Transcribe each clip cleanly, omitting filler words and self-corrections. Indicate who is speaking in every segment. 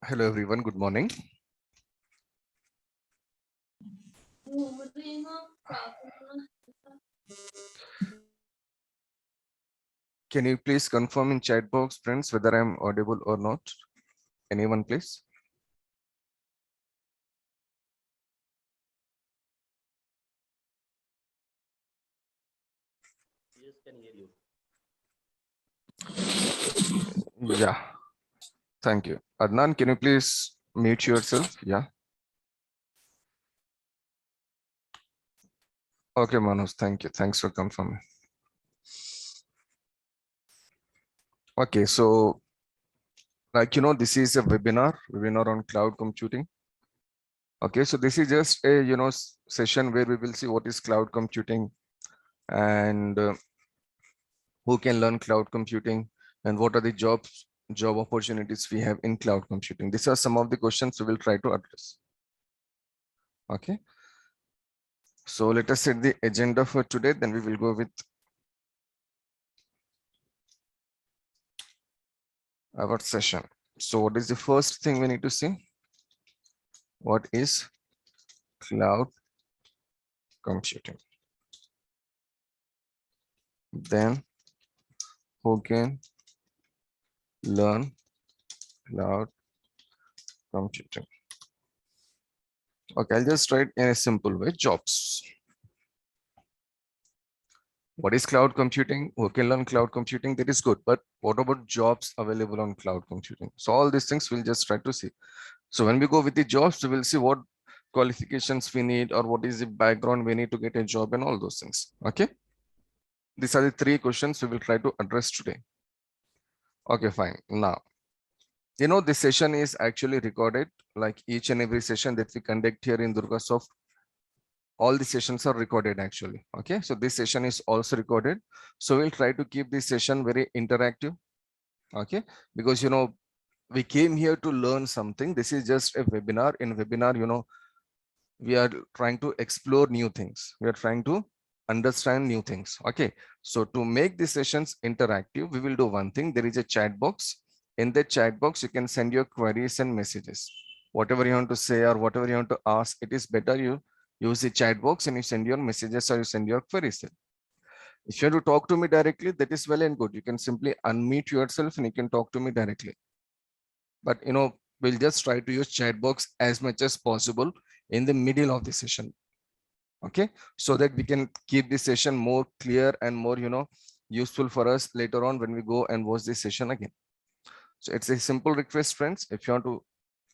Speaker 1: Hello everyone, good morning. Can you please confirm in chat box, friends, whether I'm audible or not? Anyone, please?
Speaker 2: Yes, can hear you.
Speaker 1: Yeah, thank you. Adnan, can you please mute yourself? Yeah. Okay, Manoj, thank you. Thanks for confirming. Okay, so this is a webinar on cloud computing. Okay, so this is just a, session where we will see what is cloud computing and who can learn cloud computing and what are the job opportunities we have in cloud computing. These are some of the questions we will try to address. Okay, so let us set the agenda for today, then we will go with our session. So what is the first thing we need to see? What is cloud computing? Then who can learn cloud computing? Okay, I'll just write in a simple way, jobs. What is cloud computing? Who can learn cloud computing? That is good, but what about jobs available on cloud computing? So all these things we'll just try to see. So when we go with the jobs, we will see what qualifications we need or what is the background we need to get a job and all those things. Okay, these are the three questions we will try to address today. Okay, fine. Now, this session is actually recorded, like each and every session that we conduct here in DurgaSoft. All the sessions are recorded actually. Okay, so this session is also recorded. So we'll try to keep this session very interactive. Okay, because we came here to learn something. This is just a webinar. In webinar, we are trying to explore new things. We are trying to understand new things. Okay, so to make the sessions interactive, we will do one thing. There is a chat box. In the chat box, you can send your queries and messages. Whatever you want to say or whatever you want to ask, it is better you use the chat box and you send your messages or you send your queries. If you want to talk to me directly, that is well and good. You can simply unmute yourself and you can talk to me directly. But we'll just try to use chat box as much as possible in the middle of the session. Okay, so that we can keep the session more clear and more useful for us later on when we go and watch this session again. So it's a simple request, friends. If you want to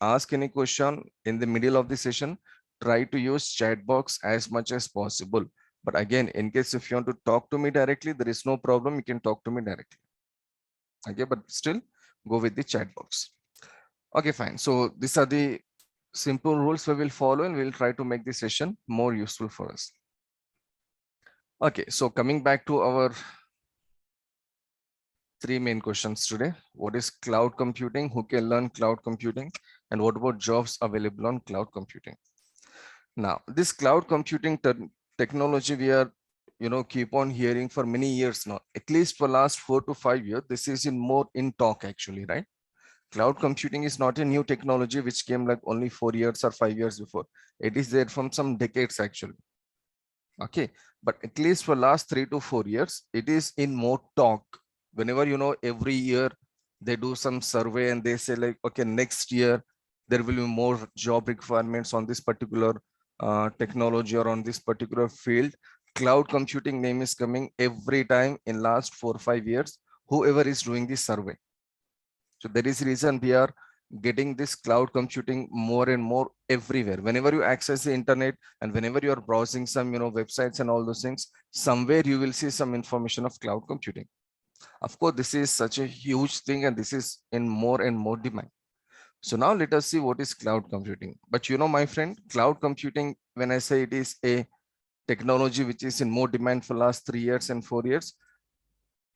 Speaker 1: ask any question in the middle of the session, try to use chat box as much as possible. But again, in case if you want to talk to me directly, there is no problem. You can talk to me directly. Okay, but still go with the chat box. Okay, fine. So these are the simple rules we will follow and we'll try to make the session more useful for us. Okay, so coming back to our three main questions today. What is cloud computing? Who can learn cloud computing? And what about jobs available on cloud computing? Now, this cloud computing technology we are, keep on hearing for many years now, at least for last 4 to 5 years. This is more in talk actually, right? Cloud computing is not a new technology which came like only 4 years or 5 years before. It is there from some decades actually. Okay, but at least for last 3 to 4 years, it is in more talk. Whenever every year they do some survey and they say like, okay, next year there will be more job requirements on this particular technology or on this particular field. Cloud computing name is coming every time in last 4 or 5 years, whoever is doing this survey. So there is reason we are getting this cloud computing more and more everywhere. Whenever you access the internet and whenever you are browsing some websites and all those things, somewhere you will see some information of cloud computing. Of course, this is such a huge thing and this is in more and more demand. So now let us see what is cloud computing. But my friend, cloud computing, when I say it is a technology which is in more demand for last 3 years and 4 years,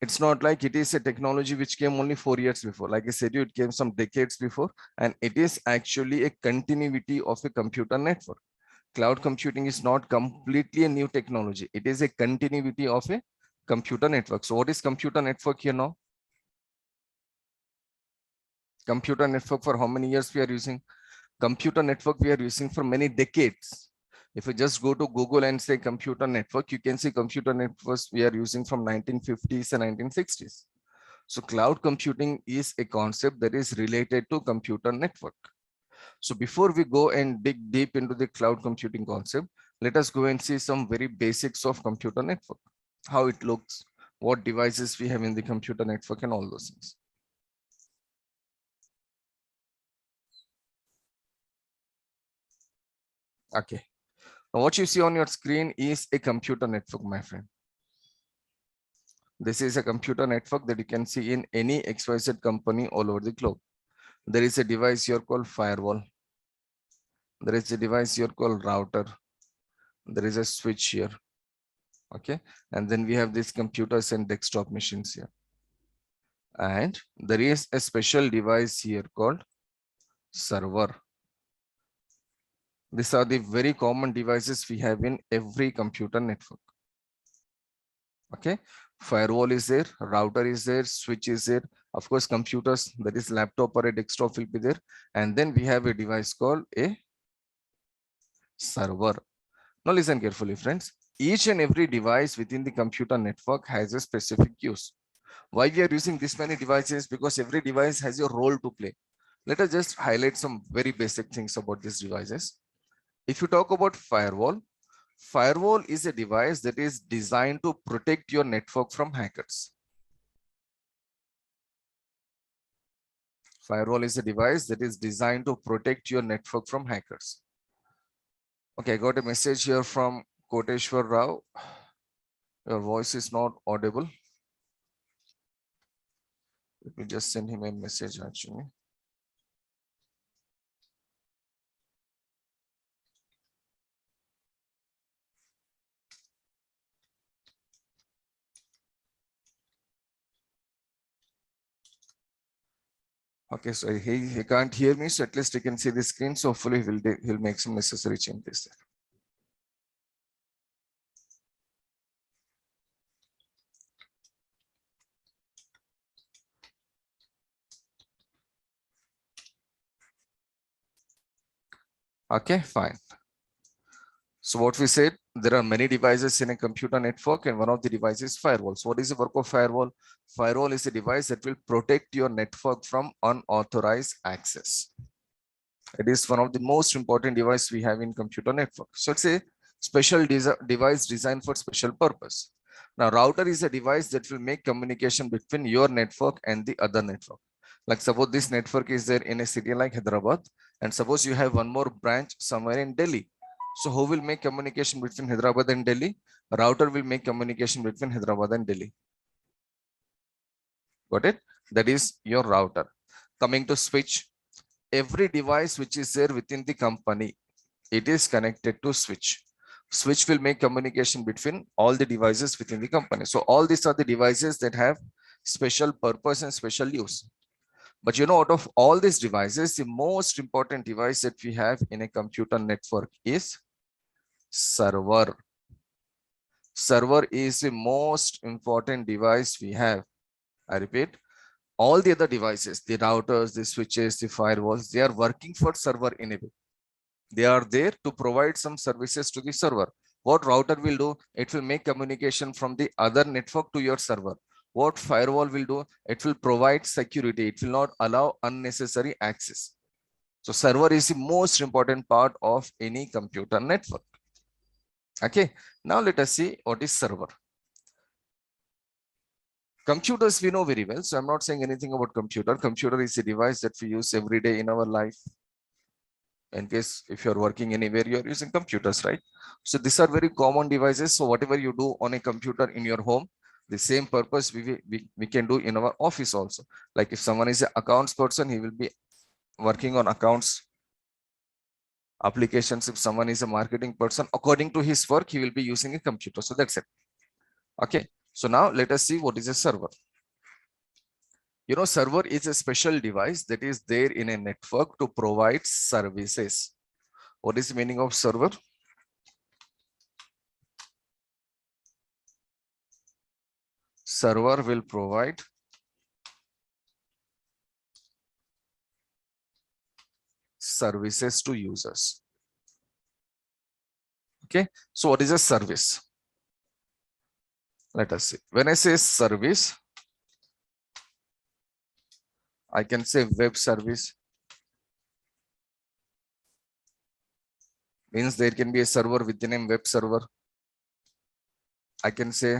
Speaker 1: it's not like it is a technology which came only 4 years before. Like I said, it came some decades before, and it is actually a continuity of a computer network. Cloud computing is not completely a new technology. It is a continuity of a computer network. So what is computer network here now? Computer network for how many years we are using? Computer network we are using for many decades. If you just go to Google and say computer network, you can see computer networks we are using from 1950s and 1960s. So cloud computing is a concept that is related to computer network. So before we go and dig deep into the cloud computing concept, let us go and see some very basics of computer network, how it looks, what devices we have in the computer network and all those things. Okay. Now what you see on your screen is a computer network, my friend. This is a computer network that you can see in any XYZ company all over the globe. There is a device here called firewall. There is a device here called router. There is a switch here. Okay. And then we have these computers and desktop machines here. And there is a special device here called server. These are the very common devices we have in every computer network. Okay. Firewall is there, router is there, switch is there. Of course, computers, that is laptop or a desktop will be there. And then we have a device called a server. Now listen carefully, friends. Each and every device within the computer network has a specific use. Why we are using this many devices? Because every device has a role to play. Let us just highlight some very basic things about these devices. If you talk about firewall, firewall is a device that is designed to protect your network from hackers. Firewall is a device that is designed to protect your network from hackers. Okay, I got a message here from Koteshwar Rao. Your voice is not audible. Let me just send him a message actually. Okay, so he can't hear me, so at least he can see the screen. So hopefully he'll make some necessary changes there. Okay, fine. So what we said, there are many devices in a computer network and one of the devices is firewall. So what is the work of firewall? Firewall is a device that will protect your network from unauthorized access. It is one of the most important device we have in computer network. So it's a special device designed for special purpose. Now router is a device that will make communication between your network and the other network. Like suppose this network is there in a city like Hyderabad, and suppose you have one more branch somewhere in Delhi. So who will make communication between Hyderabad and Delhi? Router will make communication between Hyderabad and Delhi. Got it? That is your router. Coming to switch, every device which is there within the company, it is connected to switch. Switch will make communication between all the devices within the company. So all these are the devices that have special purpose and special use. But you know, out of all these devices, the most important device that we have in a computer network is server. Server is the most important device we have. I repeat, all the other devices, the routers, the switches, the firewalls, they are working for server enable. They are there to provide some services to the server. What router will do, it will make communication from the other network to your server. What firewall will do, it will provide security. It will not allow unnecessary access. So server is the most important part of any computer network. Okay, now let us see what is server. Computers we know very well, so I'm not saying anything about computer. Computer is a device that we use every day in our life. In case if you're working anywhere, you're using computers, right? So these are very common devices. So whatever you do on a computer in your home, the same purpose we can do in our office also. Like if someone is an accounts person, he will be working on accounts applications. If someone is a marketing person, according to his work, he will be using a computer. So that's it. Okay. So now let us see what is a server. You know, server is a special device that is there in a network to provide services. What is the meaning of server? Server will provide services to users. Okay, so what is a service? Let us see. When I say service, I can say web service. Means there can be a server with the name web server. I can say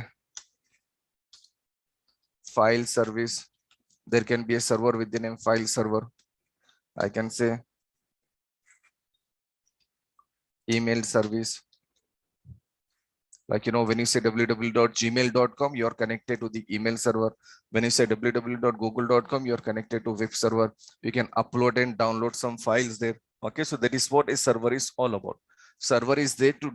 Speaker 1: file service. There can be a server with the name file server. I can say email service. Like, when you say www.gmail.com, you're connected to the email server. When you say www.google.com, you're connected to web server. You can upload and download some files there. Okay, so that is what a server is all about. Server is there to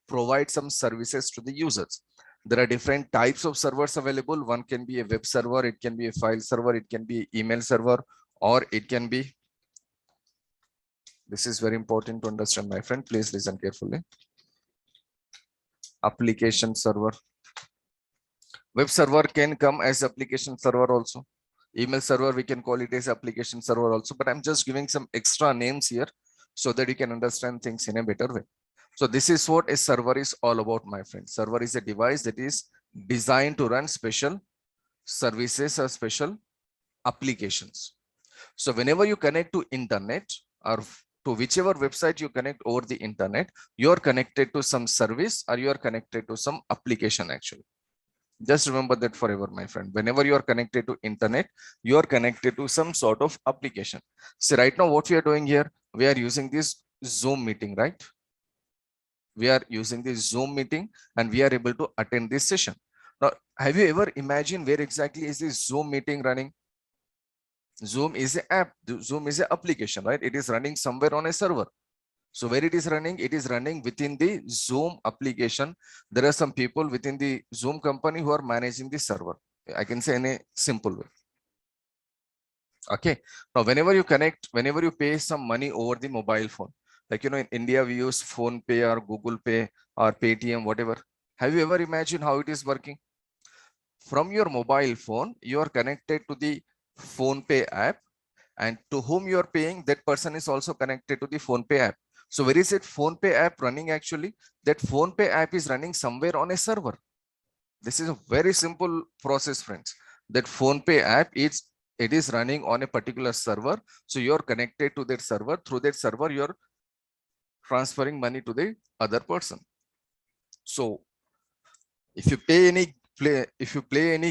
Speaker 1: provide some services to the users. There are different types of servers available. One can be a web server, it can be a file server, it can be email server, or it can be, this is very important to understand, my friend, please listen carefully, application server. Web server can come as application server also. Email server, we can call it as application server also, but I'm just giving some extra names here so that you can understand things in a better way. So this is what a server is all about, my friend. Server is a device that is designed to run special services or special applications. So whenever you connect to internet or to whichever website you connect over the internet, you're connected to some service or you're connected to some application actually. Just remember that forever, my friend. Whenever you are connected to internet, you are connected to some sort of application. So right now what we are doing here, we are using this Zoom meeting, right? We are using this Zoom meeting and we are able to attend this session. Now, have you ever imagined where exactly is this Zoom meeting running? Zoom is an app. Zoom is an application, right? It is running somewhere on a server. So where it is running within the Zoom application. There are some people within the Zoom company who are managing the server. I can say in a simple way. Okay. Now, whenever you pay some money over the mobile phone, like, in India, we use Phone Pay or Google Pay or Paytm, whatever. Have you ever imagined how it is working? From your mobile phone, you are connected to the Phone Pay app, and to whom you are paying, that person is also connected to the Phone Pay app. So where is that Phone Pay app running actually? That Phone Pay app is running somewhere on a server. This is a very simple process, friends. That Phone Pay app is running on a particular server. So you're connected to that server. Through that server, you're transferring money to the other person. So if you play any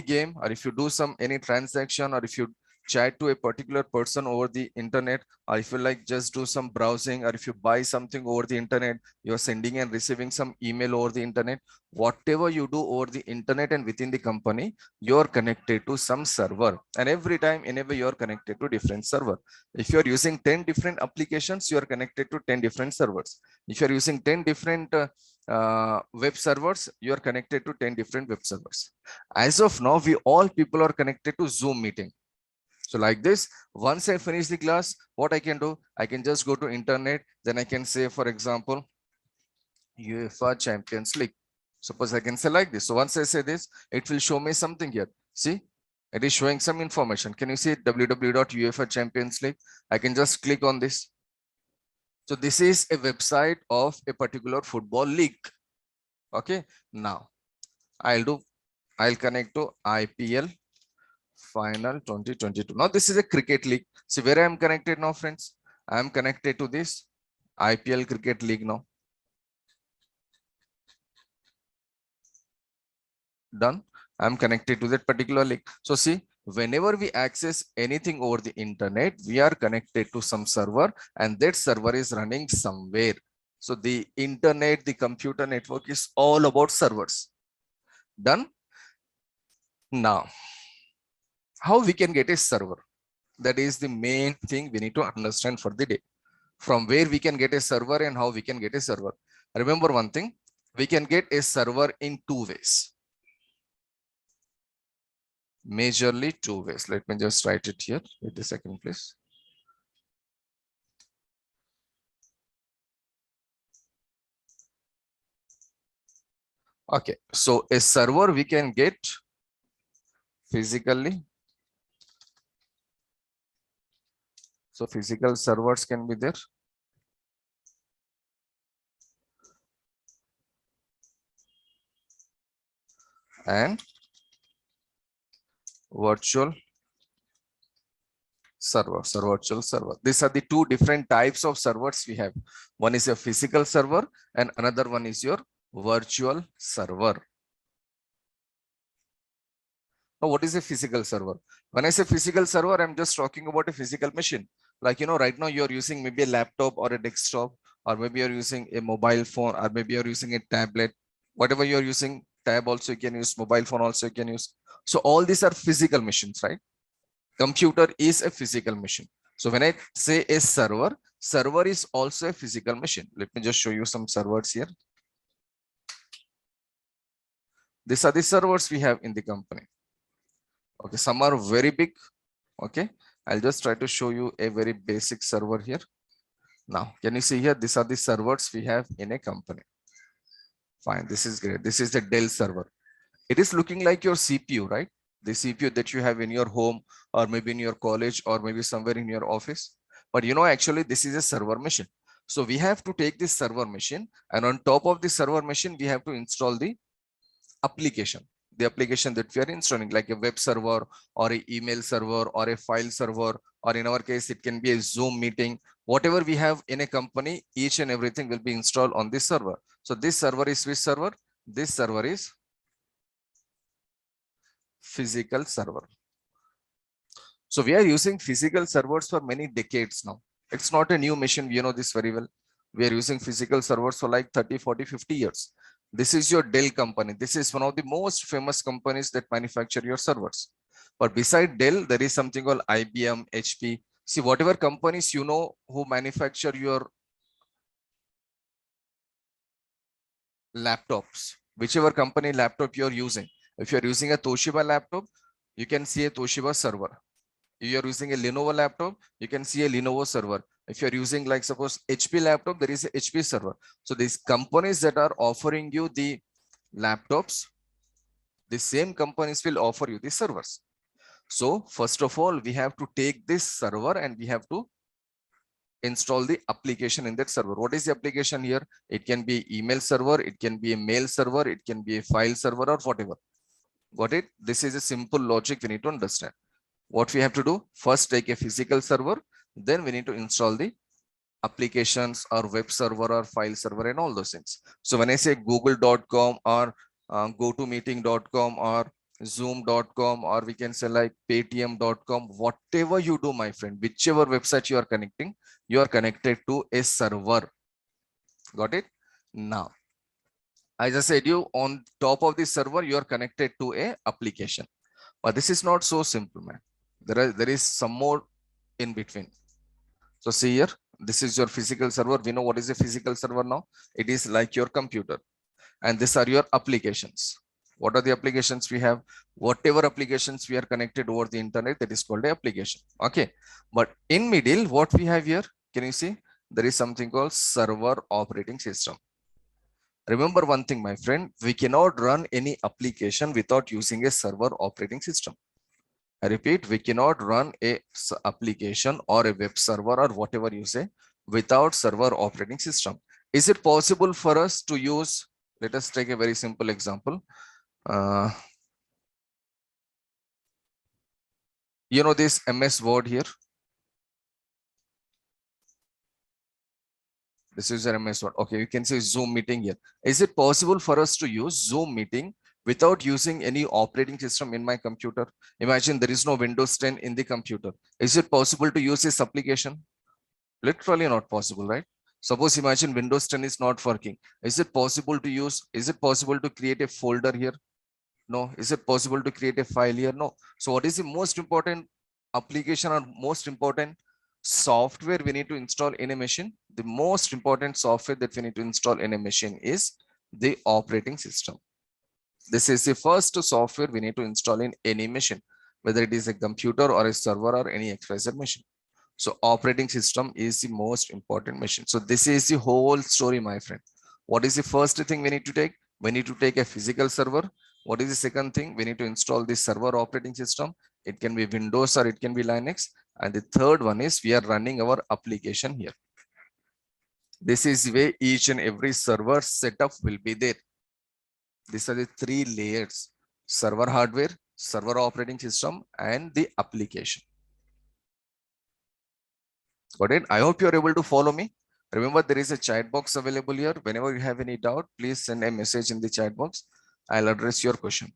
Speaker 1: game, or if you do any transaction, or if you chat to a particular person over the internet, or if you like just do some browsing, or if you buy something over the internet, you're sending and receiving some email over the internet, whatever you do over the internet and within the company, you're connected to some server. And every time, anyway, you're connected to different server. If you're using 10 different applications, you're connected to 10 different servers. If you're using 10 different web servers, you are connected to 10 different web servers. As of now, we all people are connected to Zoom meeting. So like this, once I finish the class, what I can do, I can just go to internet. Then I can say, for example, UEFA Champions League. Suppose I can say like this. So once I say this, it will show me something here. See, it is showing some information. Can you see www.UEFA Champions League? I can just click on this. So this is a website of a particular football league. Okay, now I'll connect to IPL Final 2022. Now this is a cricket league. See where I am connected now, friends. I am connected to this IPL cricket league now. Done. I'm connected to that particular league. So see, whenever we access anything over the internet, we are connected to some server, and that server is running somewhere. So the internet, the computer network is all about servers. Done. Now, how we can get a server? That is the main thing we need to understand for the day. From where we can get a server and how we can get a server. Remember one thing, we can get a server in two ways. Majorly two ways. Let me just write it here. Wait a second, please. Okay, so a server we can get physically So physical servers can be there. And virtual virtual server. These are the two different types of servers we have. One is a physical server and another one is your virtual server. Now, what is a physical server? When I say physical server, I'm just talking about a physical machine. Like, right now you're using maybe a laptop or a desktop, or maybe you're using a mobile phone, or maybe you're using a tablet. Whatever you're using, tab also you can use, mobile phone also you can use. So all these are physical machines, right? Computer is a physical machine. So when I say a server, server is also a physical machine. Let me just show you some servers here. These are the servers we have in the company. Okay, some are very big. Okay, I'll just try to show you a very basic server here. Now, can you see here? These are the servers we have in a company. Fine, this is great. This is the Dell server. It is looking like your CPU, right? The CPU that you have in your home, or maybe in your college, or maybe somewhere in your office. But actually this is a server machine. So we have to take this server machine, and on top of the server machine, we have to install the application. The application that we are installing, like a web server or an email server or a file server, or in our case, it can be a Zoom meeting. Whatever we have in a company, each and everything will be installed on this server. So this server is which server? This server is physical server. So we are using physical servers for many decades now. It's not a new mission. You know this very well. We are using physical servers for like 30, 40, 50 years. This is your Dell company. This is one of the most famous companies that manufacture your servers. But beside Dell, there is something called IBM, HP. See, whatever companies who manufacture your laptops, whichever company laptop you're using. If you're using a Toshiba laptop, you can see a Toshiba server. If you're using a Lenovo laptop, you can see a Lenovo server. If you're using, like, suppose HP laptop, there is a HP server. So these companies that are offering you the laptops, the same companies will offer you the servers. So first of all, we have to take this server and we have to install the application in that server. What is the application here? It can be email server, it can be a mail server, it can be a file server, or whatever. Got it? This is a simple logic we need to understand. What we have to do? First, take a physical server, then we need to install the applications or web server or file server and all those things. So when I say google.com or gotomeeting.com or zoom.com, or we can say like paytm.com, whatever you do, my friend, whichever website you are connecting, you are connected to a server. Got it? Now, as I said, you on top of the server, you are connected to a application. But this is not so simple, man. There is some more in between. So see here, this is your physical server. We know what is a physical server now. It is like your computer. And these are your applications. What are the applications we have? Whatever applications we are connected over the internet, that is called an application. Okay. But in middle, what we have here, can you see? There is something called server operating system. Remember one thing, my friend, we cannot run any application without using a server operating system. I repeat, we cannot run a application or a web server or whatever you say without server operating system. Is it possible for us to use, let us take a very simple example. You know this MS Word here. This is an MS Word. Okay, you can say Zoom meeting here. Is it possible for us to use Zoom meeting without using any operating system in my computer? Imagine there is no Windows 10 in the computer. Is it possible to use this application? Literally not possible, right? Suppose imagine Windows 10 is not working. Is it possible to use? Is it possible to create a folder here? No. Is it possible to create a file here? No. So what is the most important application or most important software we need to install in a machine? The most important software that we need to install in a machine is the operating system. This is the first software we need to install in any machine, whether it is a computer or a server or any XYZ machine. So operating system is the most important machine. So this is the whole story, my friend. What is the first thing we need to take? We need to take a physical server. What is the second thing? We need to install the server operating system. It can be Windows or it can be Linux. And the third one is we are running our application here. This is where each and every server setup will be there. These are the three layers: server hardware, server operating system, and the application. Got it? I hope you're able to follow me. Remember, there is a chat box available here. Whenever you have any doubt, please send a message in the chat box. I'll address your question.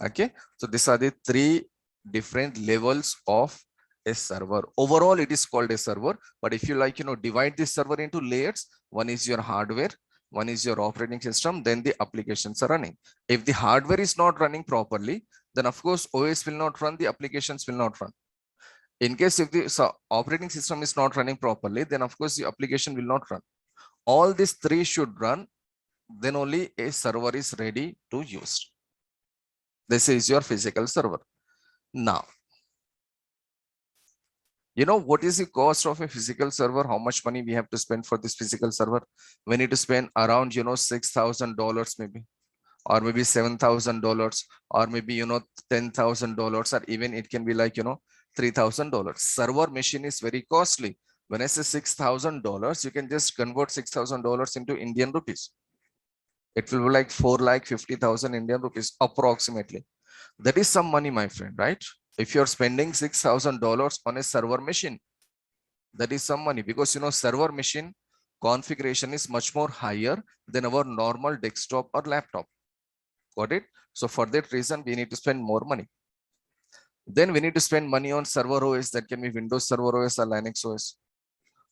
Speaker 1: Okay, so these are the three different levels of a server. Overall, it is called a server, but if you like, divide this server into layers, one is your hardware, one is your operating system, then the applications are running. If the hardware is not running properly, then of course OS will not run, the applications will not run. In case if the operating system is not running properly, then of course the application will not run. All these three should run, then only a server is ready to use. This is your physical server. Now, what is the cost of a physical server? How much money we have to spend for this physical server? We need to spend around, $6,000 maybe, or maybe $7,000, or maybe, $10,000, or even it can be like, $3,000. Server machine is very costly. When I say $6,000, you can just convert $6,000 into Indian rupees. It will be like 4,50,000 Indian rupees approximately. That is some money, my friend, right? If you're spending $6,000 on a server machine, that is some money, because server machine configuration is much more higher than our normal desktop or laptop. Got it? So for that reason, we need to spend more money. Then we need to spend money on server OS. That can be Windows Server OS or Linux OS.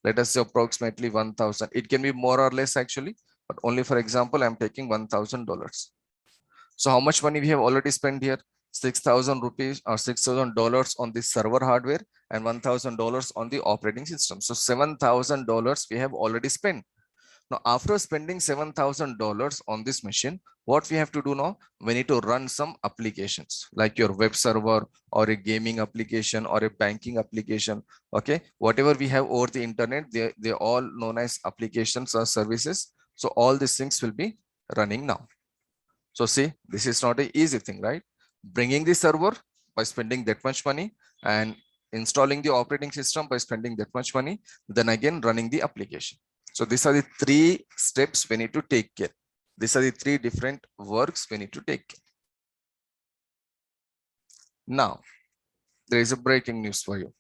Speaker 1: Let us say approximately 1,000. It can be more or less actually, but only for example, I'm taking $1,000. So how much money we have already spent here? 6,000 rupees or $6,000 on the server hardware and $1,000 on the operating system. So $7,000 we have already spent. Now, after spending $7,000 on this machine, what we have to do now? We need to run some applications like your web server or a gaming application or a banking application. Okay, whatever we have over the internet, they're all known as applications or services. So all these things will be running now. So see, this is not an easy thing, right? Bringing the server by spending that much money, and installing the operating system by spending that much money, then again running the application. So these are the three steps we need to take care. These are the three different works we need to take care. Now, there is a breaking news for you.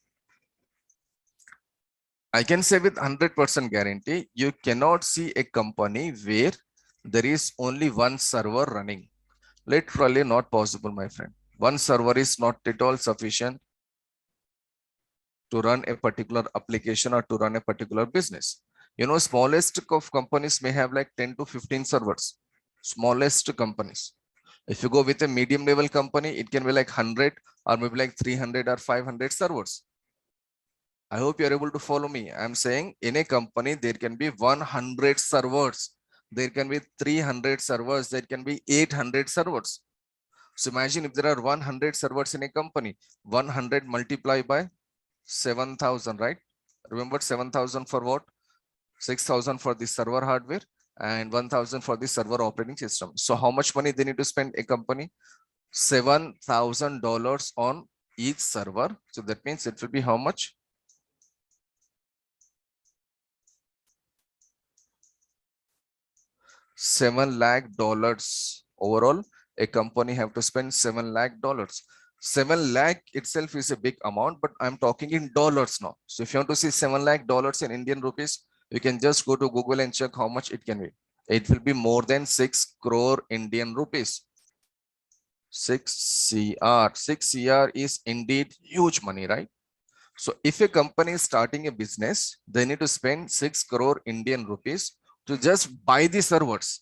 Speaker 1: I can say with 100% guarantee, you cannot see a company where there is only one server running. Literally not possible, my friend. One server is not at all sufficient to run a particular application or to run a particular business. Smallest of companies may have like 10 to 15 servers. Smallest companies. If you go with a medium level company, it can be like 100 or maybe like 300 or 500 servers. I hope you're able to follow me. I'm saying in a company, there can be 100 servers. There can be 300 servers. There can be 800 servers. So imagine if there are 100 servers in a company, 100 multiplied by 7,000, right? Remember 7,000 for what? 6,000 for the server hardware and 1,000 for the server operating system. So how much money they need to spend a company? $7,000 on each server. So that means it will be how much? $7 lakh. Overall, a company have to spend $7 lakh. 7 lakh itself is a big amount, but I'm talking in dollars now. So if you want to see $7 lakh in Indian rupees, you can just go to Google and check how much it can be. It will be more than 6 crore Indian rupees. 6 CR. 6 CR is indeed huge money, right? So if a company is starting a business, they need to spend 6 crore Indian rupees to just buy the servers,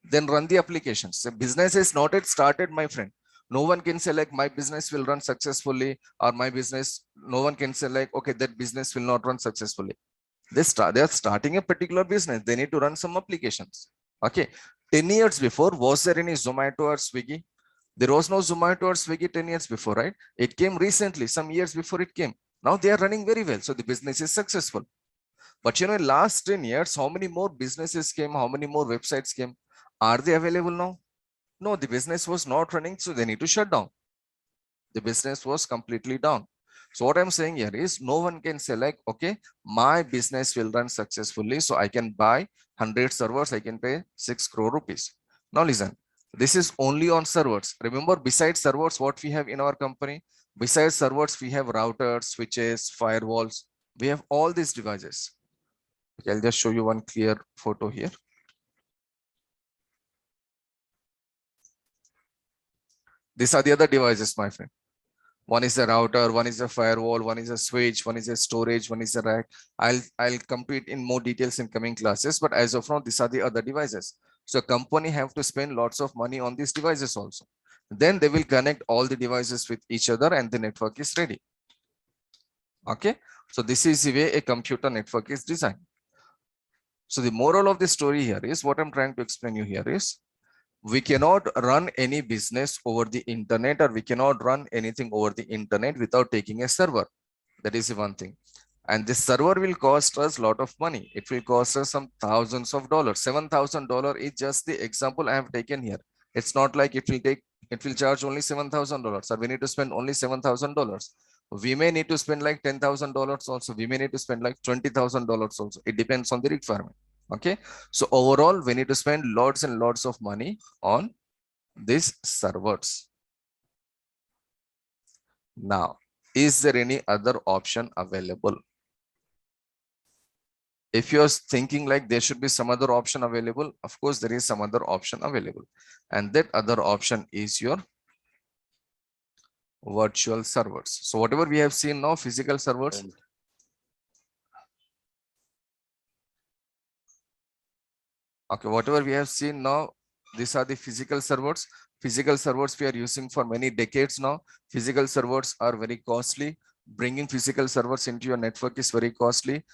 Speaker 1: then run the applications. The business is not yet started, my friend. No one can say like my business will run successfully, or my business, no one can say like, okay, that business will not run successfully. They're starting a particular business. They need to run some applications. Okay. 10 years before, was there any Zomato or Swiggy? There was no Zomato or Swiggy 10 years before, right? It came recently, some years before it came. Now they are running very well. So the business is successful. But in last 10 years, how many more businesses came? How many more websites came? Are they available now? No, the business was not running, so they need to shut down. The business was completely down. So what I'm saying here is no one can say like, okay, my business will run successfully. So I can buy 100 servers. I can pay 6 crore rupees. Now listen, this is only on servers. Remember, besides servers, what we have in our company? Besides servers, we have routers, switches, firewalls. We have all these devices. Okay, I'll just show you one clear photo here. These are the other devices, my friend. One is a router, one is a firewall, one is a switch, one is a storage, one is a rack. I'll complete in more details in coming classes, but as of now, these are the other devices. So company have to spend lots of money on these devices also. Then they will connect all the devices with each other and the network is ready. Okay, so this is the way a computer network is designed. So the moral of the story here is what I'm trying to explain you here is we cannot run any business over the internet, or we cannot run anything over the internet without taking a server. That is one thing. And this server will cost us a lot of money. It will cost us some thousands of dollars. $7,000 is just the example I have taken here. It's not like it will charge only $7,000. So we need to spend only $7,000. We may need to spend like $10,000 also. We may need to spend like $20,000 also. It depends on the requirement. Okay. So overall, we need to spend lots and lots of money on these servers. Now, is there any other option available? If you're thinking like there should be some other option available, of course, there is some other option available. And that other option is your virtual servers. So whatever we have seen now, physical servers. Okay, whatever we have seen now, these are the physical servers. Physical servers we are using for many decades now. Physical servers are very costly. Bringing physical servers into your network is very costly.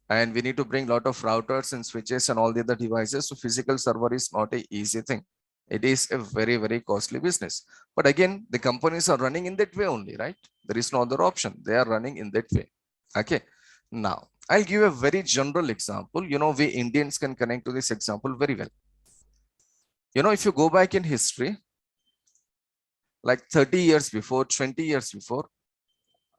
Speaker 1: And we need to bring a lot of routers and switches and all the other devices. So physical server is not an easy thing. It is a very, very costly business. But again, the companies are running in that way only, right? There is no other option. They are running in that way. Okay. Now, I'll give a very general example. You know, we Indians can connect to this example very well. You know, if you go back in history, like 30 years before, 20 years before,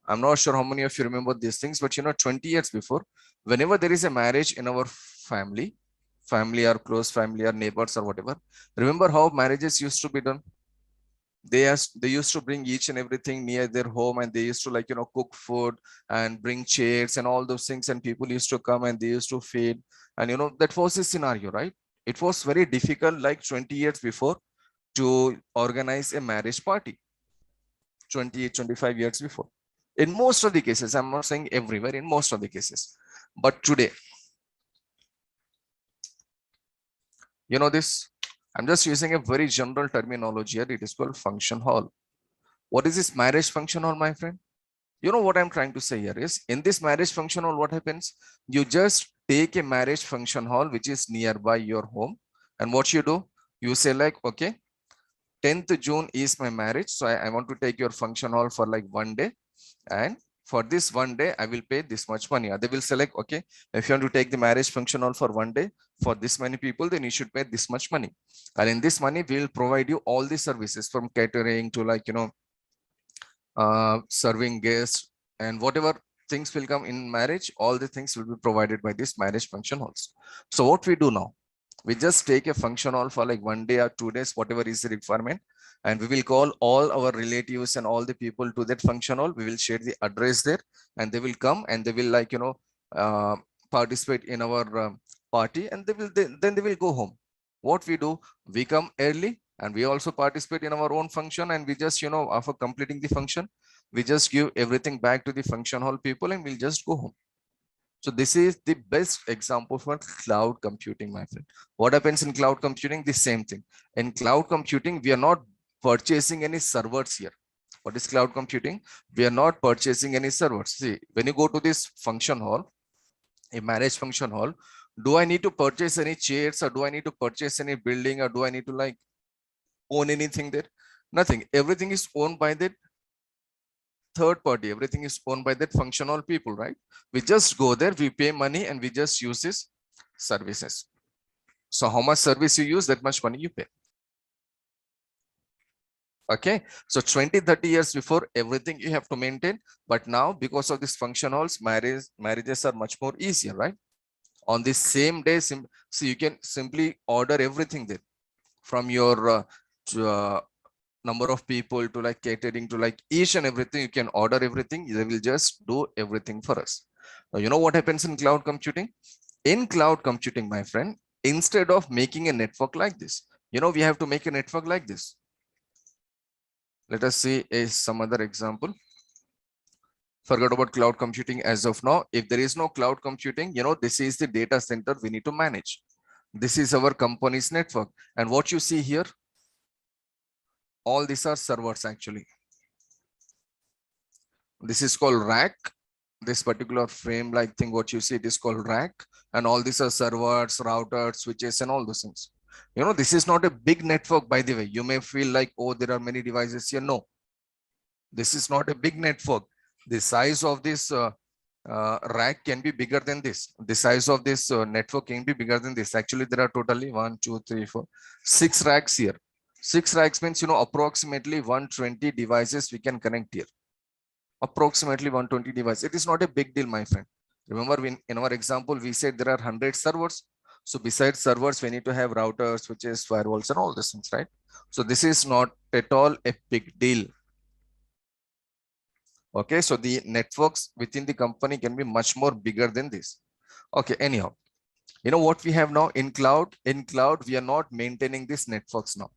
Speaker 1: I'm not sure how many of you remember these things, but you know, 20 years before, whenever there is a marriage in our family or close family or neighbors or whatever, remember how marriages used to be done? They used to bring each and everything near their home, and they used to, like, you know, cook food and bring chairs and all those things, and people used to come and they used to feed. And you know, that was the scenario, right? It was very difficult like 20 years before to organize a marriage party. 25 years before, in most of the cases. I'm not saying everywhere, in most of the cases. But today, you know, this, I'm just using a very general terminology here. It is called function hall. What is this marriage function hall, my friend? You know what I'm trying to say here is, in this marriage function hall, what happens? You just take a marriage function hall which is nearby your home, and what you do, you say like, okay, 10th June is my marriage, so I want to take your function hall for like 1 day, and for this 1 day I will pay this much money. They will select, okay, if you want to take the marriage function hall for 1 day for this many people, then you should pay this much money, and in this money we will provide you all the services from catering to, like, you know, serving guests, and whatever things will come in marriage, all the things will be provided by this marriage function halls. So what we do now, we just take a function hall for like 1 day or 2 days, whatever is the requirement, and we will call all our relatives and all the people to that function hall. We will share the address there, and they will come and they will, like, you know, participate in our party, and then they will go home. What we do, we come early and we also participate in our own function, and we just, you know, after completing the function, we just give everything back to the function hall people and we'll just go home. So this is the best example for cloud computing, my friend. What happens in cloud computing? The same thing. In cloud computing, we are not purchasing any servers here. What is cloud computing? We are not purchasing any servers. See, when you go to this function hall, a marriage function hall, do I need to purchase any chairs, or do I need to purchase any building, or do I need to like own anything there? Nothing. Everything is owned by that third party. Everything is owned by that functional people, right? We just go there, we pay money, and we just use this services. So how much service you use, that much money you pay. Okay, so 20-30 years before, everything you have to maintain, but now because of this function halls, marriages are much more easier, right? On the same day, so you can simply order everything there, from your number of people to like catering to like each and everything. You can order everything, they will just do everything for us. Now, you know what happens in cloud computing? In cloud computing, my friend, instead of making a network like this, we have to make a network like this. Let us see some other example. Forget about cloud computing as of now. If there is no cloud computing, this is the data center we need to manage. This is our company's network. And what you see here, all these are servers actually. This is called rack. This particular frame like thing, what you see, it is called rack. And all these are servers, routers, switches, and all those things. This is not a big network, by the way. You may feel like, oh, there are many devices here. No, this is not a big network. The size of this rack can be bigger than this. The size of this network can be bigger than this. Actually, there are totally 1, 2, 3, 4, 6 racks here. 6 racks means, approximately 120 devices we can connect here. Approximately 120 devices. It is not a big deal, my friend. Remember, in our example, we said there are 100 servers. So besides servers, we need to have routers, switches, firewalls, and all these things, right? So this is not at all a big deal. Okay, so the networks within the company can be much more bigger than this. Okay, anyhow, what we have now in cloud? In cloud, we are not maintaining these networks now.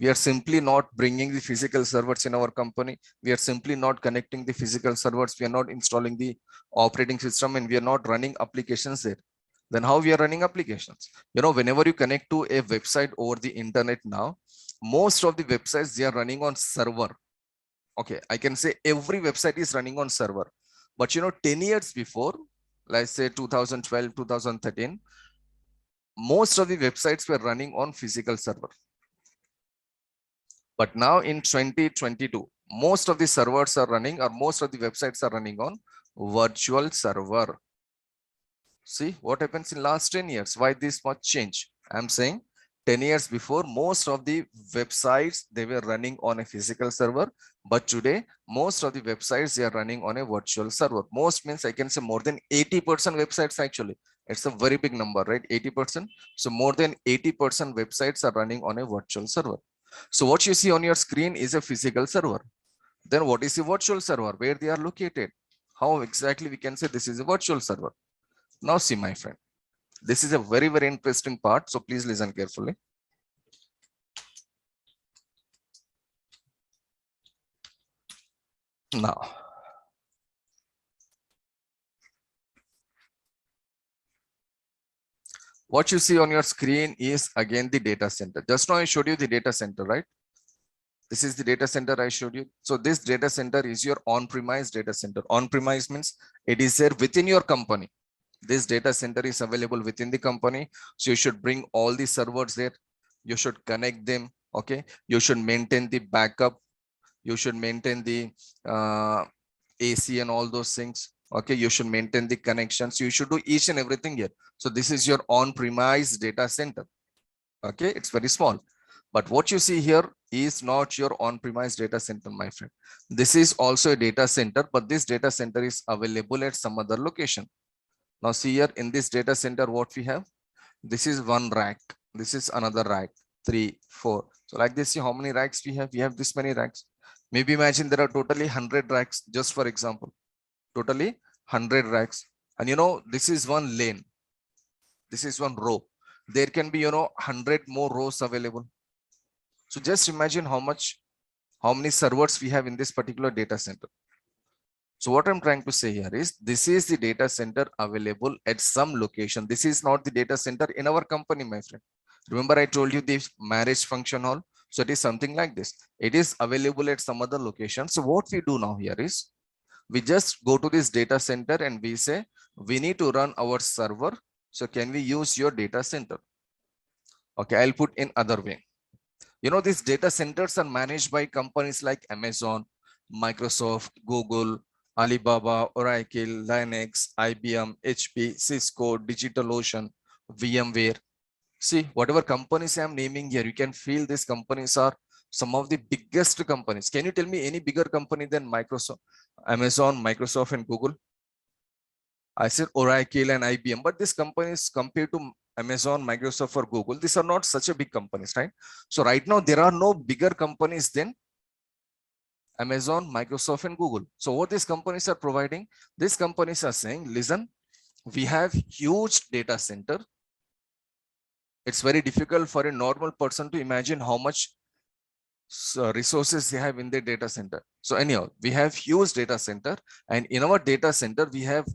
Speaker 1: We are simply not bringing the physical servers in our company. We are simply not connecting the physical servers. We are not installing the operating system, and we are not running applications there. Then how we are running applications? Whenever you connect to a website over the internet now, most of the websites, they are running on server. Okay, I can say every website is running on server. But 10 years before, let's say 2012, 2013, most of the websites were running on physical server. But now in 2022, most of the servers are running, or most of the websites are running on virtual server. See what happens in last 10 years. Why this much change? I'm saying 10 years before, most of the websites, they were running on a physical server. But today, most of the websites, they are running on a virtual server. Most means I can say more than 80% websites actually. It's a very big number, right? 80%. So more than 80% websites are running on a virtual server. So what you see on your screen is a physical server. Then what is a virtual server? Where they are located? How exactly we can say this is a virtual server? Now see, my friend, this is a very, very interesting part. So please listen carefully. Now, what you see on your screen is again the data center. Just now I showed you the data center, right? This is the data center I showed you. So this data center is your on-premise data center. On-premise means it is there within your company. This data center is available within the company. So you should bring all the servers there. You should connect them. Okay. You should maintain the backup. You should maintain the AC and all those things. Okay. You should maintain the connections. You should do each and everything here. So this is your on-premise data center. Okay. It's very small. But what you see here is not your on-premise data center, my friend. This is also a data center, but this data center is available at some other location. Now see here in this data center, what we have, this is one rack. This is another rack, 3, 4. So like this, see how many racks we have? We have this many racks. Maybe imagine there are totally 100 racks, just for example, totally 100 racks. And this is one lane. This is one row. There can be, 100 more rows available. So just imagine how many servers we have in this particular data center. So what I'm trying to say here is this is the data center available at some location. This is not the data center in our company, my friend. Remember I told you the marriage function hall. So it is something like this. It is available at some other location. So what we do now here is we just go to this data center and we say we need to run our server. So can we use your data center? Okay, I'll put in other way. These data centers are managed by companies like Amazon, Microsoft, Google, Alibaba, Oracle, Linux, IBM, HP, Cisco, DigitalOcean, VMware. See, whatever companies I'm naming here, you can feel these companies are some of the biggest companies. Can you tell me any bigger company than Microsoft, Amazon, Microsoft, and Google? I said Oracle and IBM, but these companies compared to Amazon, Microsoft, or Google, these are not such a big companies, right? So right now there are no bigger companies than Amazon, Microsoft, and Google. So what these companies are providing, these companies are saying, listen, we have huge data center. It's very difficult for a normal person to imagine how much resources they have in their data center. So anyhow, we have huge data center, and in our data center, we have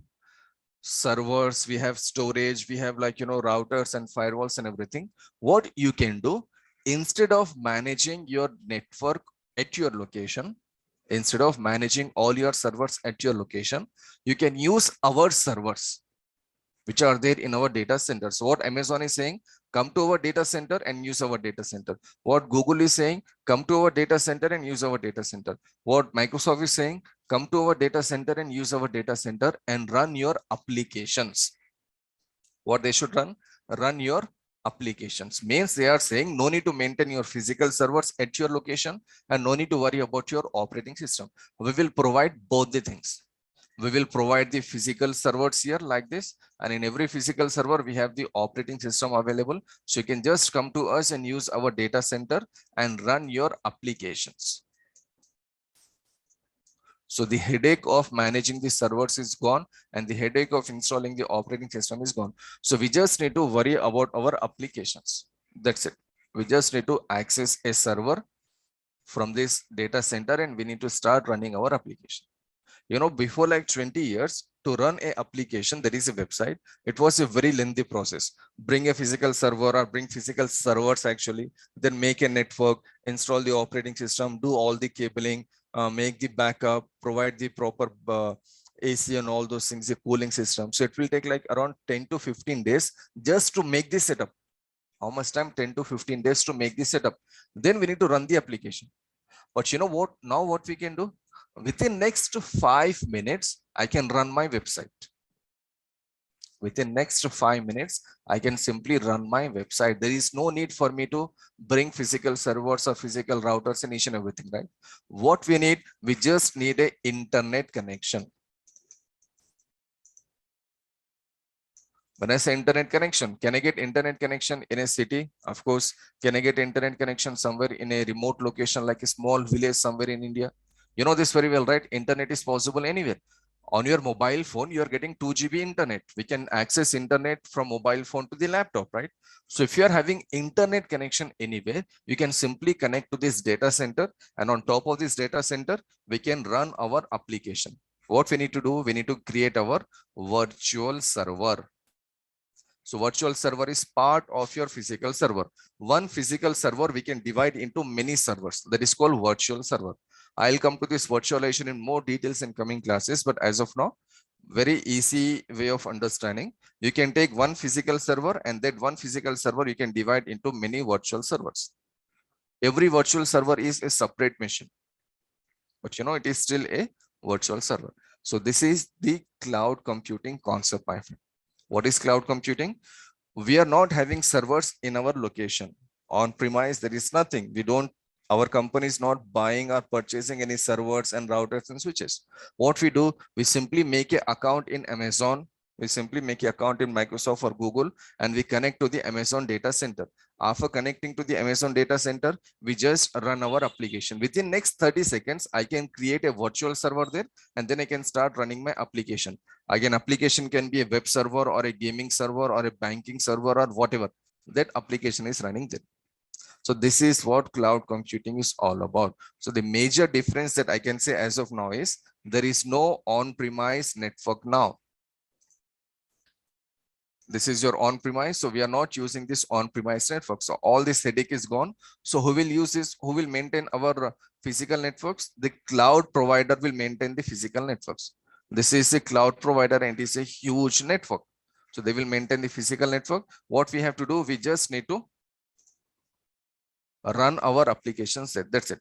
Speaker 1: servers, we have storage, we have routers and firewalls and everything. What you can do, instead of managing your network at your location, instead of managing all your servers at your location, you can use our servers which are there in our data center. So what Amazon is saying, come to our data center and use our data center. What Google is saying, come to our data center and use our data center. What Microsoft is saying, come to our data center and use our data center and run your applications. What they should run? Run your applications. Means they are saying no need to maintain your physical servers at your location and no need to worry about your operating system. We will provide both the things. We will provide the physical servers here like this, and in every physical server we have the operating system available, so you can just come to us and use our data center and run your applications. So the headache of managing the servers is gone and the headache of installing the operating system is gone. So we just need to worry about our applications. That's it. We just need to access a server from this data center and we need to start running our application. Before like 20 years, to run a application, there is a website. It was a very lengthy process. Bring a physical server or bring physical servers actually, then make a network, install the operating system, do all the cabling, make the backup, provide the proper AC and all those things, the cooling system. So it will take like around 10 to 15 days just to make this setup. How much time? 10 to 15 days to make this setup. Then we need to run the application. But you know what? Now what we can do? Within next 5 minutes, I can run my website. Within next 5 minutes, I can simply run my website. There is no need for me to bring physical servers or physical routers and each and everything, right? What we need, we just need an internet connection. When I say internet connection, can I get internet connection in a city? Of course. Can I get internet connection somewhere in a remote location like a small village somewhere in India? You know this very well, right? Internet is possible anywhere. On your mobile phone, you are getting 2 GB internet. We can access internet from mobile phone to the laptop, right? So if you are having internet connection anywhere, you can simply connect to this data center. And on top of this data center, we can run our application. What we need to do, we need to create our virtual server. So virtual server is part of your physical server. One physical server we can divide into many servers. That is called virtual server. I'll come to this virtualization in more details in coming classes, but as of now, very easy way of understanding. You can take one physical server and that one physical server you can divide into many virtual servers. Every virtual server is a separate machine, but it is still a virtual server. So this is the cloud computing concept, my friend. What is cloud computing? We are not having servers in our location. On premise, there is nothing. Our company is not buying or purchasing any servers and routers and switches. What we do, we simply make an account in Amazon. We simply make an account in Microsoft or Google and we connect to the Amazon data center. After connecting to the Amazon data center, we just run our application. Within next 30 seconds, I can create a virtual server there and then I can start running my application. Again, application can be a web server or a gaming server or a banking server or whatever. That application is running there. So this is what cloud computing is all about. So the major difference that I can say as of now is there is no on-premise network now. This is your on-premise. So we are not using this on-premise network. So all this headache is gone. So who will use this? Who will maintain our physical networks? The cloud provider will maintain the physical networks. This is a cloud provider and it is a huge network. So they will maintain the physical network. What we have to do, we just need to run our applications. That's it.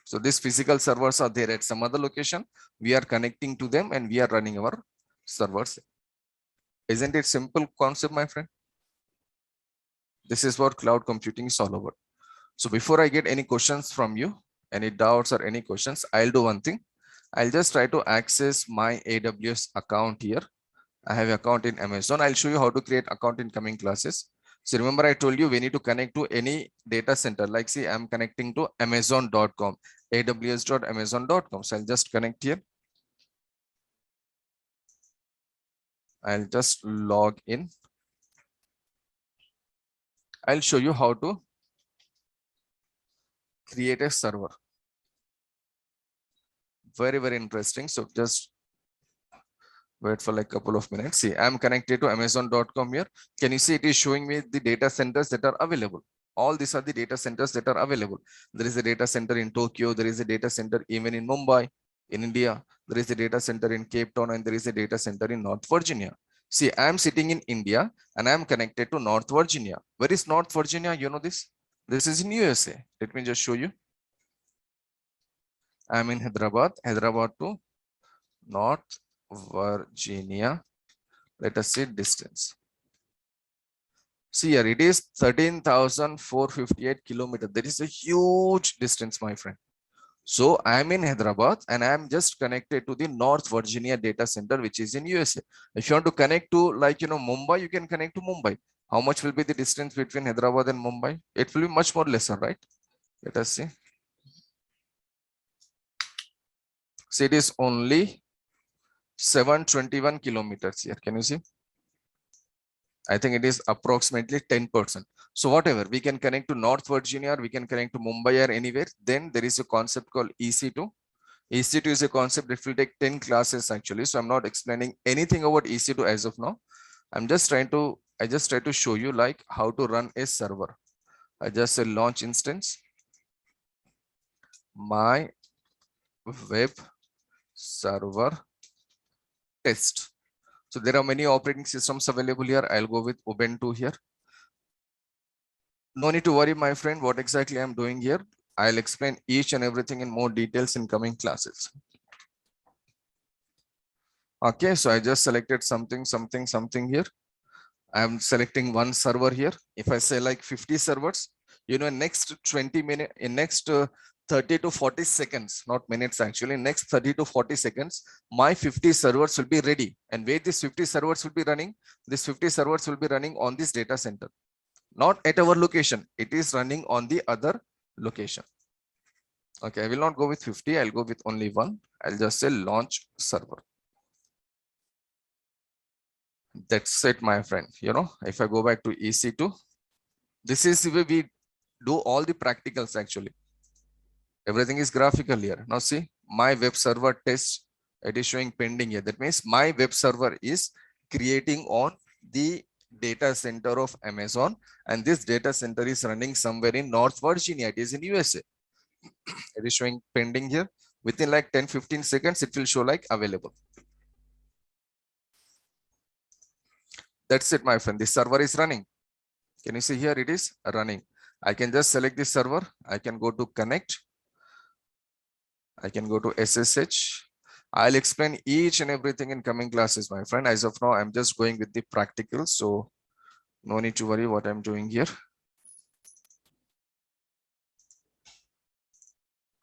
Speaker 1: So these physical servers are there at some other location. We are connecting to them and we are running our servers. Isn't it simple concept, my friend? This is what cloud computing is all about. So before I get any questions from you, any doubts or any questions, I'll do one thing. I'll just try to access my AWS account here. I have account in Amazon. I'll show you how to create account in coming classes. So remember I told you we need to connect to any data center. Like see, I'm connecting to amazon.com, aws.amazon.com. So I'll just connect here. I'll just log in. I'll show you how to create a server. Very, very interesting. So just wait for like a couple of minutes. See, I'm connected to amazon.com here. Can you see it is showing me the data centers that are available? All these are the data centers that are available. There is a data center in Tokyo. There is a data center even in Mumbai, in India. There is a data center in Cape Town, and there is a data center in North Virginia. See, I'm sitting in India and I'm connected to North Virginia. Where is North Virginia? You know this? This is in USA. Let me just show you. I'm in Hyderabad to North Virginia. Let us see distance. See here, it is 13,458 kilometers. That is a huge distance, my friend. So I'm in Hyderabad and I'm just connected to the North Virginia data center, which is in USA. If you want to connect to Mumbai, you can connect to Mumbai. How much will be the distance between Hyderabad and Mumbai? It will be much more lesser, right? Let us see. So it is only 721 kilometers here. Can you see? I think it is approximately 10%. So whatever, we can connect to North Virginia, or we can connect to Mumbai or anywhere. Then there is a concept called EC2. EC2 is a concept that will take 10 classes actually. So I'm not explaining anything about EC2 as of now. I just try to show you like how to run a server. I just say launch instance, my web server test. So there are many operating systems available here. I'll go with Ubuntu here. No need to worry, my friend, what exactly I'm doing here. I'll explain each and everything in more details in coming classes. Okay, so I just selected something here. I'm selecting one server here. If I say like 50 servers, next 20 minutes, in next 30 to 40 seconds, not minutes actually, next 30 to 40 seconds, my 50 servers will be ready. And where these 50 servers will be running? These 50 servers will be running on this data center. Not at our location. It is running on the other location. Okay, I will not go with 50. I'll go with only one. I'll just say launch server. That's it, my friend. If I go back to EC2, this is the way we do all the practicals actually. Everything is graphical here. Now see, my web server test, it is showing pending here. That means my web server is creating on the data center of Amazon, and this data center is running somewhere in North Virginia. It is in USA. It is showing pending here. Within like 10-15 seconds, it will show like available. That's it, my friend. This server is running. Can you see here? It is running. I can just select this server. I can go to connect. I can go to SSH. I'll explain each and everything in coming classes, my friend. As of now, I'm just going with the practical. So no need to worry what I'm doing here.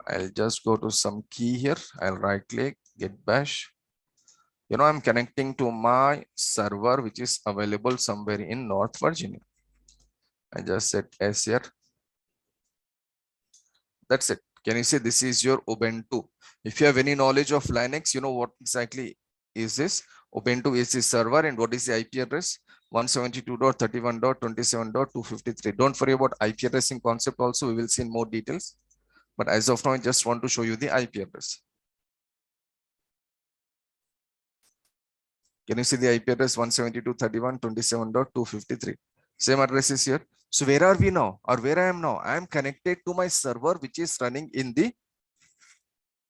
Speaker 1: I'll just go to some key here. I'll right click, get bash. I'm connecting to my server, which is available somewhere in North Virginia. I just set S here. That's it. Can you see this is your Ubuntu? If you have any knowledge of Linux, you know what exactly is this. Ubuntu is the server, and what is the IP address? 172.31.27.253. Don't worry about IP addressing concept also. We will see in more details. But as of now, I just want to show you the IP address. Can you see the IP address 172.31.27.253? Same address is here. So where are we now, or where I am now? I am connected to my server, which is running in the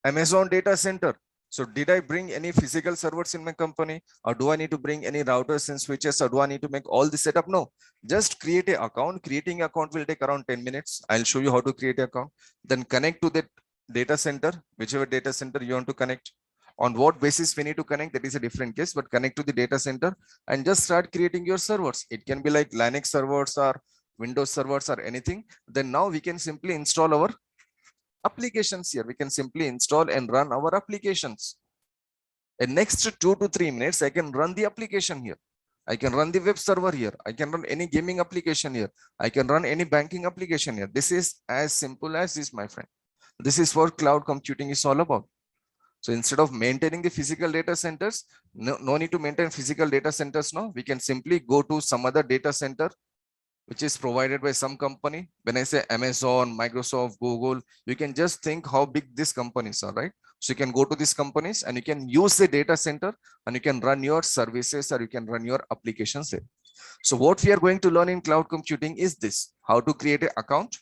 Speaker 1: Amazon data center. So did I bring any physical servers in my company, or do I need to bring any routers and switches, or do I need to make all the setup? No, just create an account. Creating an account will take around 10 minutes. I'll show you how to create an account. Then connect to that data center, whichever data center you want to connect. On what basis we need to connect, that is a different case, but connect to the data center and just start creating your servers. It can be like Linux servers or Windows servers or anything, then now we can simply install our applications here. We can simply install and run our applications. In next 2 to 3 minutes, I can run the application here. I can run the web server here. I can run any gaming application here. I can run any banking application here. This is as simple as this, my friend. This is what cloud computing is all about. So instead of maintaining the physical data centers, no need to maintain physical data centers now. We can simply go to some other data center which is provided by some company. When I say Amazon, Microsoft, Google, you can just think how big these companies are, right? So you can go to these companies and you can use the data center and you can run your services or you can run your applications there. So what we are going to learn in cloud computing is this, how to create an account.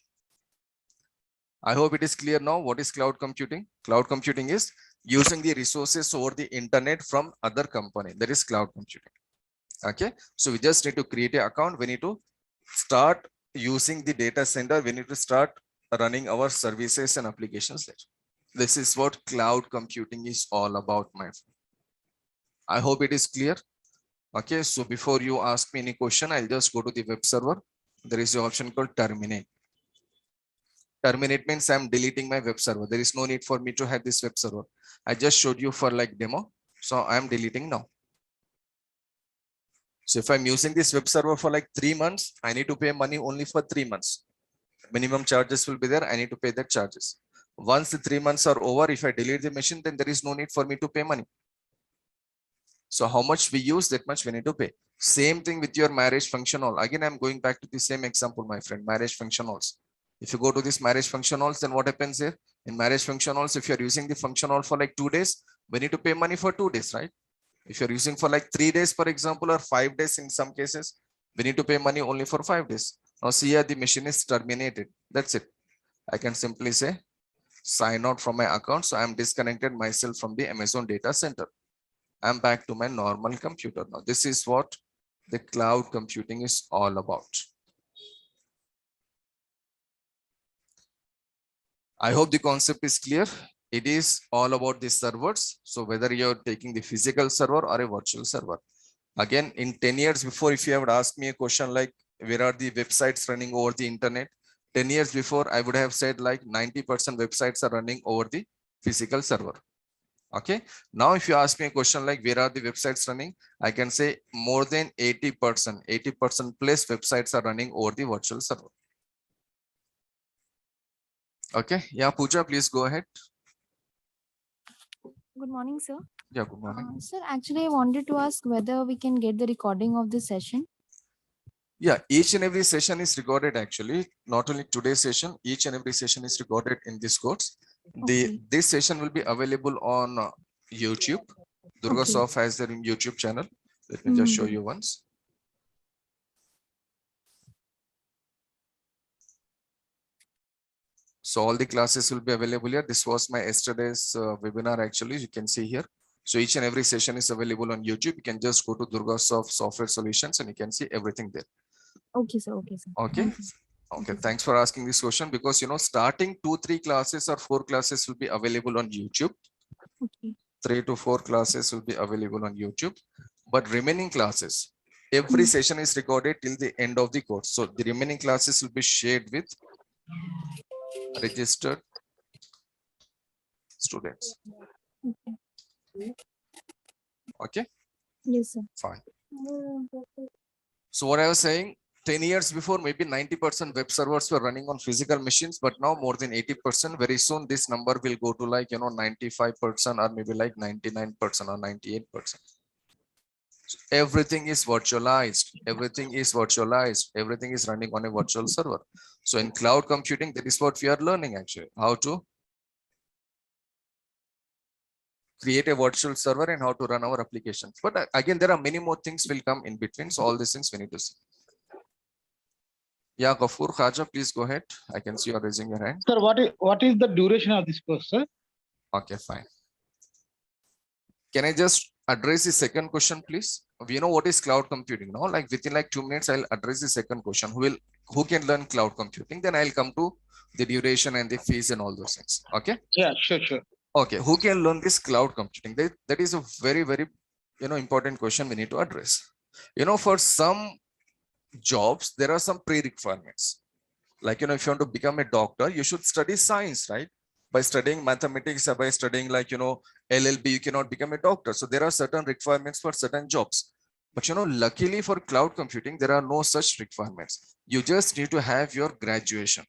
Speaker 1: I hope it is clear now. What is cloud computing? Cloud computing is using the resources over the internet from other company. That is cloud computing. Okay. So we just need to create an account. We need to start using the data center. We need to start running our services and applications there. This is what cloud computing is all about, my friend. I hope it is clear. Okay, so before you ask me any question, I'll just go to the web server. There is an option called terminate. Terminate means I'm deleting my web server. There is no need for me to have this web server. I just showed you for like demo. So I'm deleting now. So if I'm using this web server for like 3 months, I need to pay money only for 3 months. Minimum charges will be there. I need to pay that charges. Once the 3 months are over, if I delete the machine, then there is no need for me to pay money. So how much we use, that much we need to pay. Same thing with your marriage function hall. Again, I'm going back to the same example, my friend, marriage function halls. If you go to this marriage function halls, then what happens here? In marriage function halls, if you're using the function hall for like 2 days, we need to pay money for 2 days, right? If you're using for like 3 days, for example, or 5 days in some cases, we need to pay money only for 5 days. Now see here, the machine is terminated. That's it. I can simply say sign out from my account. So I'm disconnected myself from the Amazon data center. I'm back to my normal computer. Now this is what the cloud computing is all about. I hope the concept is clear. It is all about the servers. So whether you're taking the physical server or a virtual server. Again, in 10 years before, if you have asked me a question like, where are the websites running over the internet? 10 years before, I would have said like 90% websites are running over the physical server. Okay. Now, if you ask me a question like, where are the websites running? I can say more than 80% plus websites are running over the virtual server. Okay. Yeah, Pooja, please go ahead.
Speaker 2: Good morning, sir.
Speaker 1: Yeah, good morning.
Speaker 2: Sir, actually, I wanted to ask whether we can get the recording of this session.
Speaker 1: Yeah, each and every session is recorded actually. Not only today's session, each and every session is recorded in this course.
Speaker 2: Okay.
Speaker 1: This session will be available on YouTube. DURGASOFT has their YouTube channel. Let me just show you once. So all the classes will be available here. This was my yesterday's webinar actually. You can see here. So each and every session is available on YouTube. You can just go to DURGASOFT Software Solutions and you can see everything there.
Speaker 2: Okay, sir. Okay, sir.
Speaker 1: Okay. Okay, thanks for asking this question because starting 2-3 classes or 4 classes will be available on YouTube.
Speaker 2: Okay.
Speaker 1: 3 to 4 classes will be available on YouTube, but remaining classes, every session is recorded till the end of the course. So the remaining classes will be shared with registered students. Okay.
Speaker 2: Yes, sir.
Speaker 1: Fine. So what I was saying, 10 years before, maybe 90% web servers were running on physical machines, but now more than 80%. Very soon, this number will go to like, 95% or maybe like 99% or 98%. So everything is virtualized. Everything is virtualized. Everything is running on a virtual server. So in cloud computing, that is what we are learning actually, how to create a virtual server and how to run our applications. But again, there are many more things will come in between. So all these things we need to see. Yeah, Ghafoor Khaja, please go ahead. I can see you are raising your hand.
Speaker 3: Sir, what is the duration of this course, sir?
Speaker 1: Okay, fine. Can I just address the second question, please? We know what is cloud computing now. Like within like 2 minutes, I'll address the second question. Who can learn cloud computing? Then I'll come to the duration and the fees and all those things. Okay.
Speaker 3: Yeah, sure.
Speaker 1: Okay. Who can learn this cloud computing? That is a very, very important question we need to address. For some jobs, there are some pre-requirements. Like, if you want to become a doctor, you should study science, right? By studying mathematics or by studying LLB, you cannot become a doctor. So there are certain requirements for certain jobs. But luckily for cloud computing, there are no such requirements. You just need to have your graduation,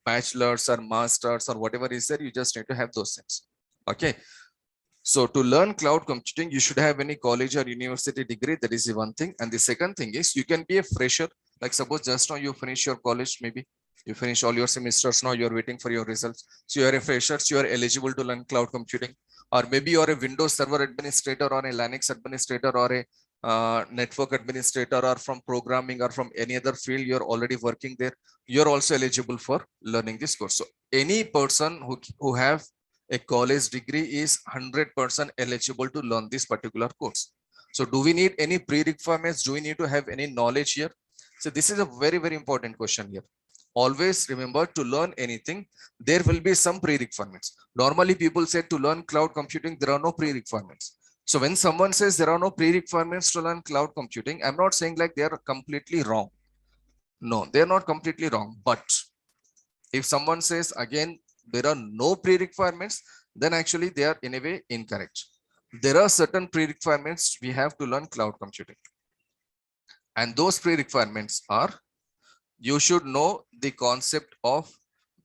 Speaker 1: bachelor's or master's or whatever is there. You just need to have those things. Okay. So to learn cloud computing, you should have any college or university degree. That is the one thing. And the second thing is you can be a fresher. Like suppose just now you finish your college, maybe you finish all your semesters. Now you're waiting for your results. So you're a fresher. So you're eligible to learn cloud computing. Or maybe you're a Windows Server administrator or a Linux administrator or a network administrator or from programming or from any other field. You're already working there. You're also eligible for learning this course. So any person who have a college degree is 100% eligible to learn this particular course. So do we need any pre-requirements? Do we need to have any knowledge here? So this is a very, very important question here. Always remember, to learn anything, there will be some pre-requirements. Normally people say to learn cloud computing, there are no pre-requirements. So when someone says there are no pre-requirements to learn cloud computing, I'm not saying like they are completely wrong. No, they're not completely wrong. But if someone says again, there are no pre-requirements, then actually they are in a way incorrect. There are certain pre-requirements we have to learn cloud computing. And those pre-requirements are, you should know the concept of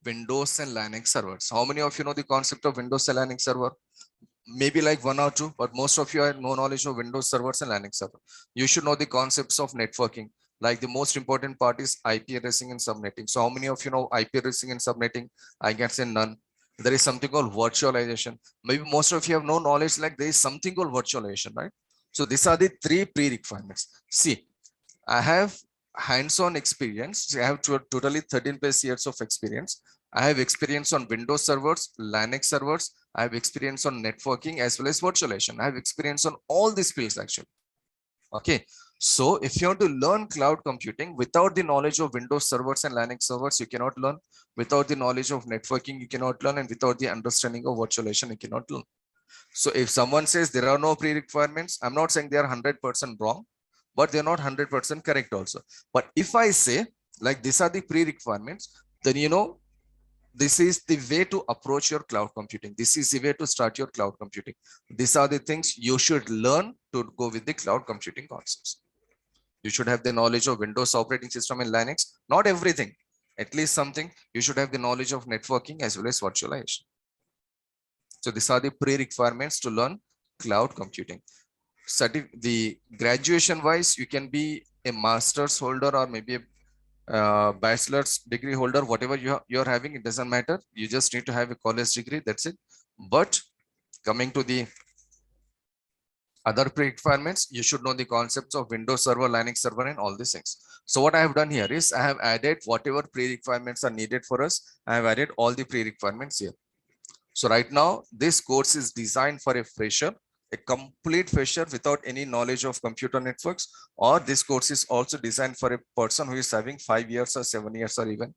Speaker 1: Windows and Linux servers. How many of you know the concept of Windows and Linux server? Maybe like one or two, but most of you have no knowledge of Windows servers and Linux server. You should know the concepts of networking. Like the most important part is IP addressing and subnetting. So how many of you know IP addressing and subnetting? I can say none. There is something called virtualization. Maybe most of you have no knowledge, like there is something called virtualization, right? So these are the three pre-requirements. See, I have hands-on experience. I have totally 13 plus years of experience. I have experience on Windows servers, Linux servers. I have experience on networking as well as virtualization. I have experience on all these fields actually. Okay. So if you want to learn cloud computing without the knowledge of Windows servers and Linux servers, you cannot learn. Without the knowledge of networking, you cannot learn. And without the understanding of virtualization, you cannot learn. So if someone says there are no pre-requirements, I'm not saying they are 100% wrong, but they're not 100% correct also. But if I say like these are the pre-requirements, then this is the way to approach your cloud computing. This is the way to start your cloud computing. These are the things you should learn to go with the cloud computing concepts. You should have the knowledge of Windows operating system and Linux, not everything, at least something. You should have the knowledge of networking as well as virtualization. So these are the pre-requirements to learn cloud computing. The graduation wise, you can be a master's holder or maybe a bachelor's degree holder, whatever you're having, it doesn't matter. You just need to have a college degree, that's it. But coming to the other pre-requirements, you should know the concepts of Windows Server, Linux Server, and all these things. So what I have done here is I have added whatever pre-requirements are needed for us. I have added all the pre-requirements here. So right now, this course is designed for a fresher, a complete fresher without any knowledge of computer networks, or this course is also designed for a person who is having 5 years or 7 years or even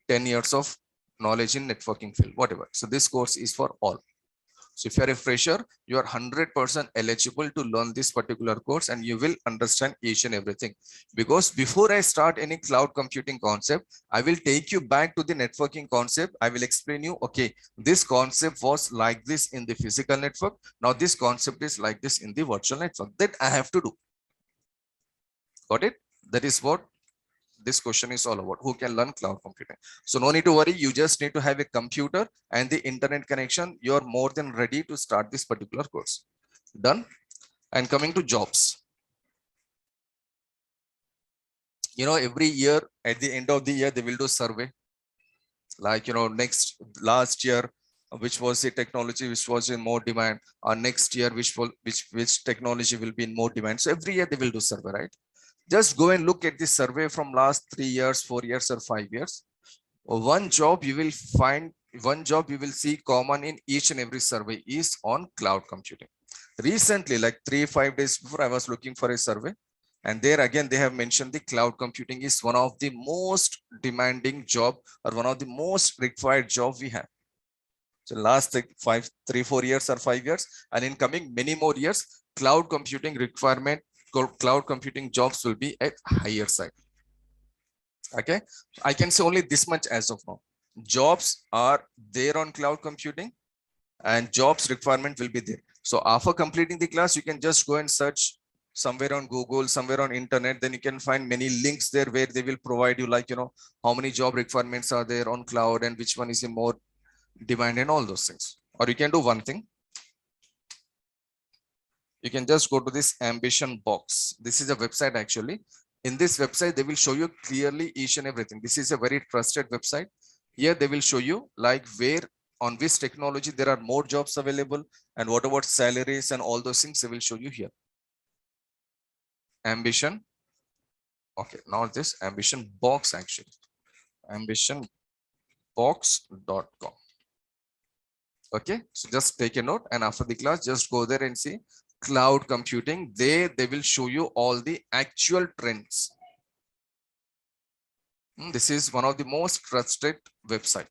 Speaker 1: 10 years of knowledge in networking field, whatever. So this course is for all. So if you're a fresher, you are 100% eligible to learn this particular course and you will understand each and everything. Because before I start any cloud computing concept, I will take you back to the networking concept. I will explain you, okay, this concept was like this in the physical network. Now this concept is like this in the virtual network. That I have to do. Got it? That is what this question is all about. Who can learn cloud computing? So no need to worry. You just need to have a computer and the internet connection. You're more than ready to start this particular course. Done. And coming to jobs. Every year at the end of the year, they will do survey. Like, last year, which was the technology which was in more demand, or next year, which technology will be in more demand. So every year they will do survey, right? Just go and look at this survey from last 3 years, 4 years, or 5 years. One job you will see common in each and every survey is on cloud computing. Recently, like 3-5 days before, I was looking for a survey, and there again they have mentioned the cloud computing is one of the most demanding job or one of the most required job we have. So last 3-4 years or 5 years, and in coming many more years, cloud computing requirement cloud computing jobs will be at higher side. Okay, I can say only this much as of now. Jobs are there on cloud computing and jobs requirement will be there. So after completing the class, you can just go and search somewhere on Google, somewhere on internet, then you can find many links there where they will provide you like, how many job requirements are there on cloud and which one is in more demand and all those things. Or you can do one thing. You can just go to this ambition box. This is a website actually. In this website, they will show you clearly each and everything. This is a very trusted website. Here they will show you like where on which technology there are more jobs available and what about salaries and all those things they will show you here. Ambition. Okay, now this ambition box actually. Ambitionbox.com. Okay, so just take a note and after the class, just go there and see cloud computing. They will show you all the actual trends. This is one of the most trusted website.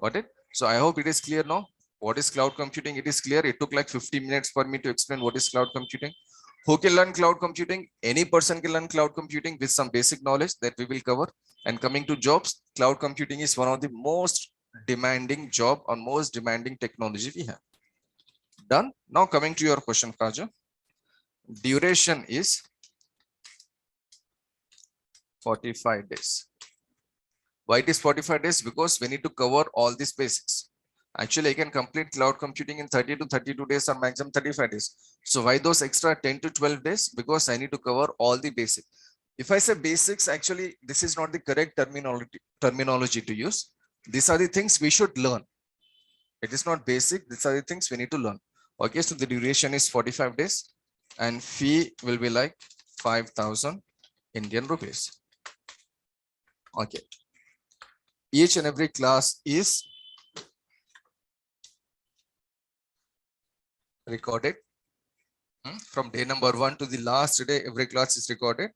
Speaker 1: Got it? So I hope it is clear now. What is cloud computing? It is clear. It took like 50 minutes for me to explain what is cloud computing. Who can learn cloud computing? Any person can learn cloud computing with some basic knowledge that we will cover. And coming to jobs, cloud computing is one of the most demanding job or most demanding technology we have. Done. Now coming to your question, Kaja. Duration is 45 days. Why it is 45 days? Because we need to cover all these basics. Actually, I can complete cloud computing in 30 to 32 days or maximum 35 days. So why those extra 10 to 12 days? Because I need to cover all the basics. If I say basics, actually, this is not the correct terminology to use. These are the things we should learn. It is not basic. These are the things we need to learn. Okay, so the duration is 45 days and fee will be like 5,000 Indian rupees. Okay. Each and every class is recorded. From day number 1 to the last day, every class is recorded.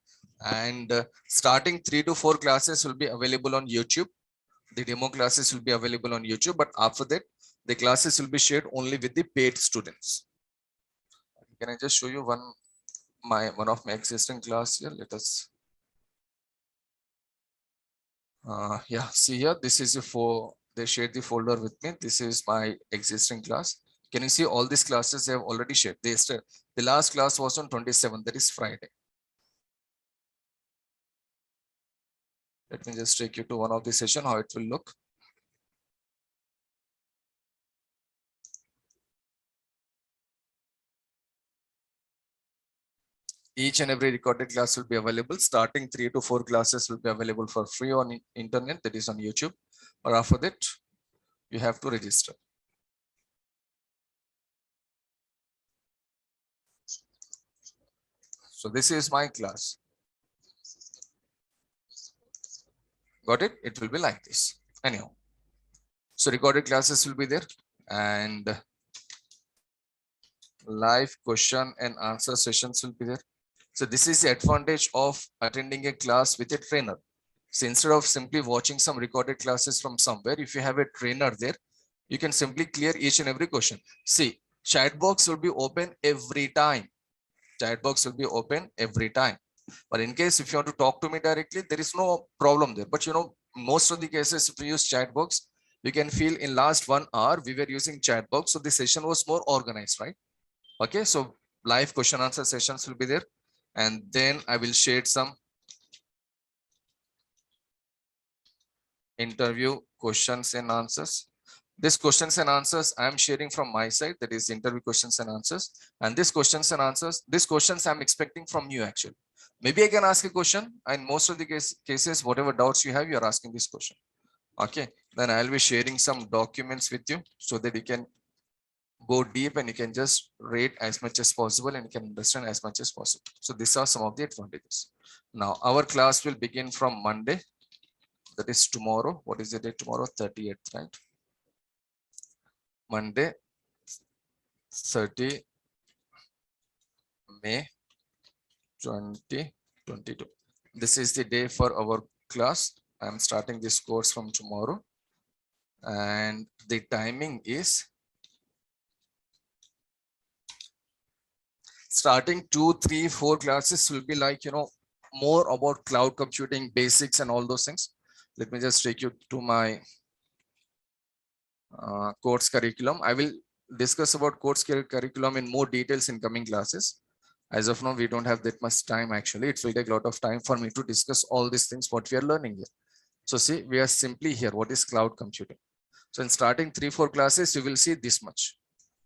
Speaker 1: And starting 3 to 4 classes will be available on YouTube. The demo classes will be available on YouTube. But after that, the classes will be shared only with the paid students. Can I just show you one of my existing class here? Let us. Yeah, see here, this is they shared the folder with me. This is my existing class. Can you see all these classes they have already shared? The last class was on 27th, that is Friday. Let me just take you to one of the session, how it will look. Each and every recorded class will be available. Starting 3 to 4 classes will be available for free on internet, that is on YouTube. Or after that, you have to register. So this is my class. Got it? It will be like this. Anyhow. So recorded classes will be there and live question and answer sessions will be there. So this is the advantage of attending a class with a trainer. So instead of simply watching some recorded classes from somewhere, if you have a trainer there, you can simply clear each and every question. See, chat box will be open every time. Chat box will be open every time. But in case if you want to talk to me directly, there is no problem there. But most of the cases, if you use chat box, you can feel in last 1 hour, we were using chat box. So the session was more organized, right? Okay, so live question answer sessions will be there. And then I will share some interview questions and answers. These questions and answers I am sharing from my side, that is interview questions and answers. And these questions and answers, these questions I'm expecting from you actually. Maybe I can ask a question and most of the cases, whatever doubts you have, you're asking this question. Okay, then I'll be sharing some documents with you so that you can go deep and you can just read as much as possible and you can understand as much as possible. So these are some of the advantages. Now our class will begin from Monday. That is tomorrow. What is the date tomorrow? 30th, right? Monday, 30 May 2022. This is the day for our class. I'm starting this course from tomorrow. And the timing is starting 2, 3, 4 classes will be like, more about cloud computing basics and all those things. Let me just take you to my course curriculum. I will discuss about course curriculum in more details in coming classes. As of now, we don't have that much time. Actually, it will take a lot of time for me to discuss all these things, what we are learning here. So see, we are simply here. What is cloud computing? So in starting 3, 4 classes, you will see this much.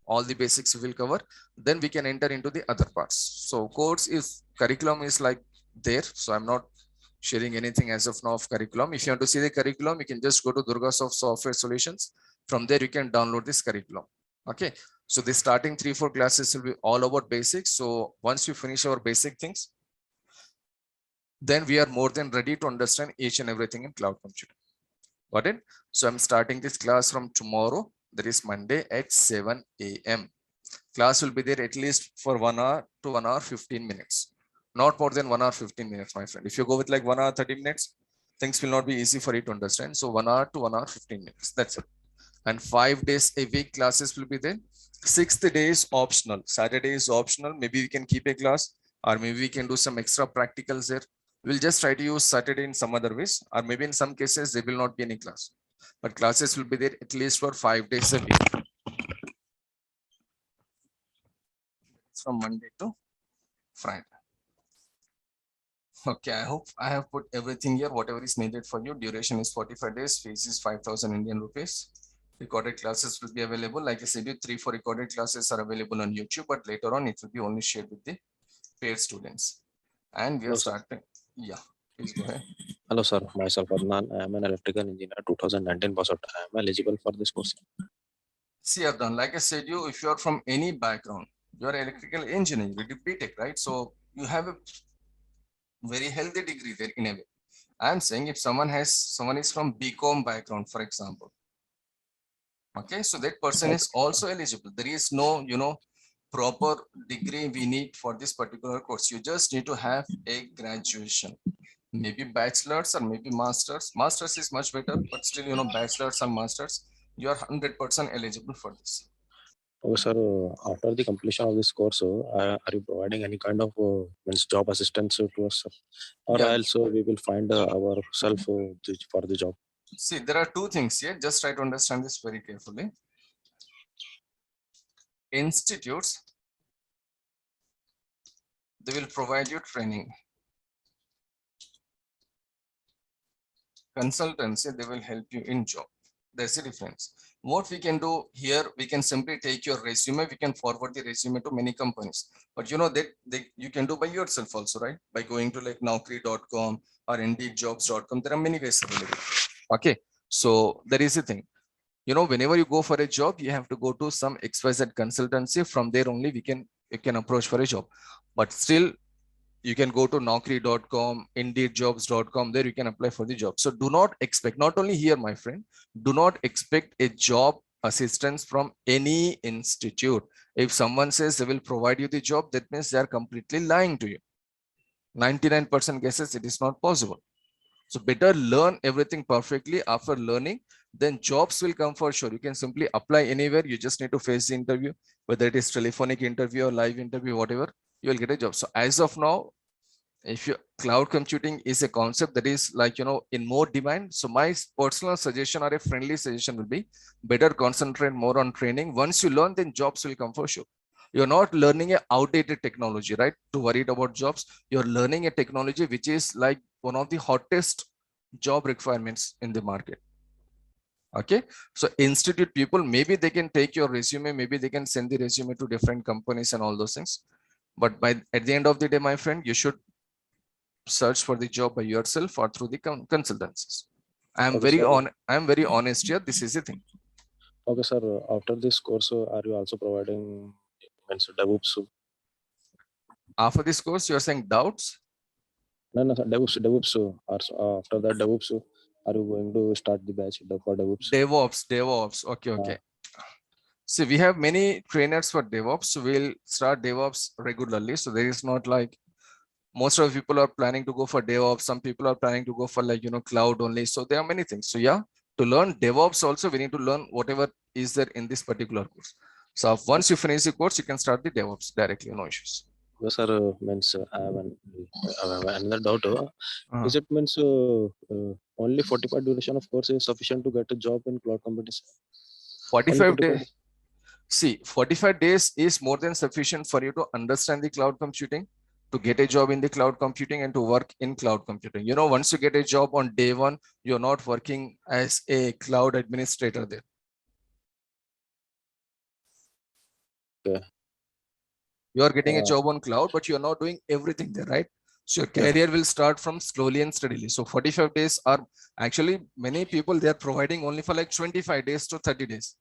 Speaker 1: All the basics we will cover. Then we can enter into the other parts. So course is curriculum is like there. So I'm not sharing anything as of now of curriculum. If you want to see the curriculum, you can just go to DURGASOFT software solutions. From there, you can download this curriculum. Okay. So the starting 3, 4 classes will be all about basics. So once we finish our basic things, then we are more than ready to understand each and everything in cloud computing. Got it? So I'm starting this class from tomorrow. That is Monday at 7 a.m. Class will be there at least for 1 hour to 1 hour 15 minutes. Not more than 1 hour 15 minutes, my friend. If you go with like 1 hour 30 minutes, things will not be easy for you to understand. So 1 hour to 1 hour 15 minutes. That's it. And 5 days a week classes will be there. 6th day is optional. Saturday is optional. Maybe we can keep a class, or maybe we can do some extra practicals there. We'll just try to use Saturday in some other ways, or maybe in some cases there will not be any class, but classes will be there at least for 5 days a week. It's from Monday to Friday. Okay, I hope I have put everything here, whatever is needed for you. Duration is 45 days, fees is 5,000 Indian rupees. Recorded classes will be available. Like I said, 3, 4 recorded classes are available on YouTube, but later on it will be only shared with the paid students. And we are starting. Yeah, please go ahead.
Speaker 4: Hello, sir. Myself, Adnan. I am an electrical engineer, 2019 pass out. I am eligible for this course.
Speaker 1: See, Adnan, like I said, if you are from any background, you are electrical engineer, you did BTech, right? So you have a very healthy degree there in a way. I'm saying if someone is from BCom background, for example. Okay, so that person is also eligible. There is no, proper degree we need for this particular course. You just need to have a graduation. Maybe bachelor's or maybe master's. Master's is much better, but still, bachelor's and master's, you are 100% eligible for this.
Speaker 4: Okay, sir. After the completion of this course, are you providing any kind of job assistance to us, sir? Or
Speaker 1: Yeah.
Speaker 4: else we will find ourselves for the job?
Speaker 1: See, there are two things here. Just try to understand this very carefully. Institutes, they will provide you training. Consultancy, they will help you in job. There's a difference. What we can do here, we can simply take your resume, we can forward the resume to many companies. But that you can do by yourself also, right? By going to like naukri.com or indeedjobs.com. There are many ways available. Okay. So there is a thing. Whenever you go for a job, you have to go to some XYZ consultancy. From there only you can approach for a job. But still, you can go to naukri.com, indeedjobs.com. There you can apply for the job. So do not expect, not only here, my friend, do not expect a job assistance from any institute. If someone says they will provide you the job, that means they are completely lying to you. 99% cases, it is not possible. So better learn everything perfectly. After learning, then jobs will come for sure. You can simply apply anywhere. You just need to face the interview, whether it is telephonic interview or live interview, whatever, you will get a job. So as of now, if you cloud computing is a concept that is like, in more demand. So my personal suggestion or a friendly suggestion will be better concentrate more on training. Once you learn, then jobs will come for sure. You're not learning a outdated technology, right? To worry about jobs, you're learning a technology which is like one of the hottest job requirements in the market. Okay, so institute people, maybe they can take your resume, maybe they can send the resume to different companies and all those things. But at the end of the day, my friend, you should search for the job by yourself or through the consultancies. I'm very honest here. This is the thing.
Speaker 4: Okay, sir. After this course, are you also providing DevOps?
Speaker 1: After this course, you're saying doubts?
Speaker 4: No, sir. DevOps. After that, DevOps, are you going to start the batch for DevOps?
Speaker 1: DevOps. Okay. See, we have many trainers for DevOps. So we'll start DevOps regularly. So there is not like most of the people are planning to go for DevOps. Some people are planning to go for like, cloud only. So there are many things. So yeah, to learn DevOps also, we need to learn whatever is there in this particular course. So once you finish the course, you can start the DevOps directly, no issues.
Speaker 4: Yes, sir. Means I have another doubt. Is it means only 45 duration of course is sufficient to get a job in cloud computing? Only
Speaker 1: 45
Speaker 4: 45.
Speaker 1: days. See, 45 days is more than sufficient for you to understand the cloud computing, to get a job in the cloud computing and to work in cloud computing. You know, once you get a job on day one, you're not working as a cloud administrator there.
Speaker 4: Okay.
Speaker 1: You are getting a job on cloud, but you're not doing everything there, right? So your
Speaker 4: Yes.
Speaker 1: career will start from slowly and steadily. So 45 days are actually many people, they are providing only for like 25 days to 30 days.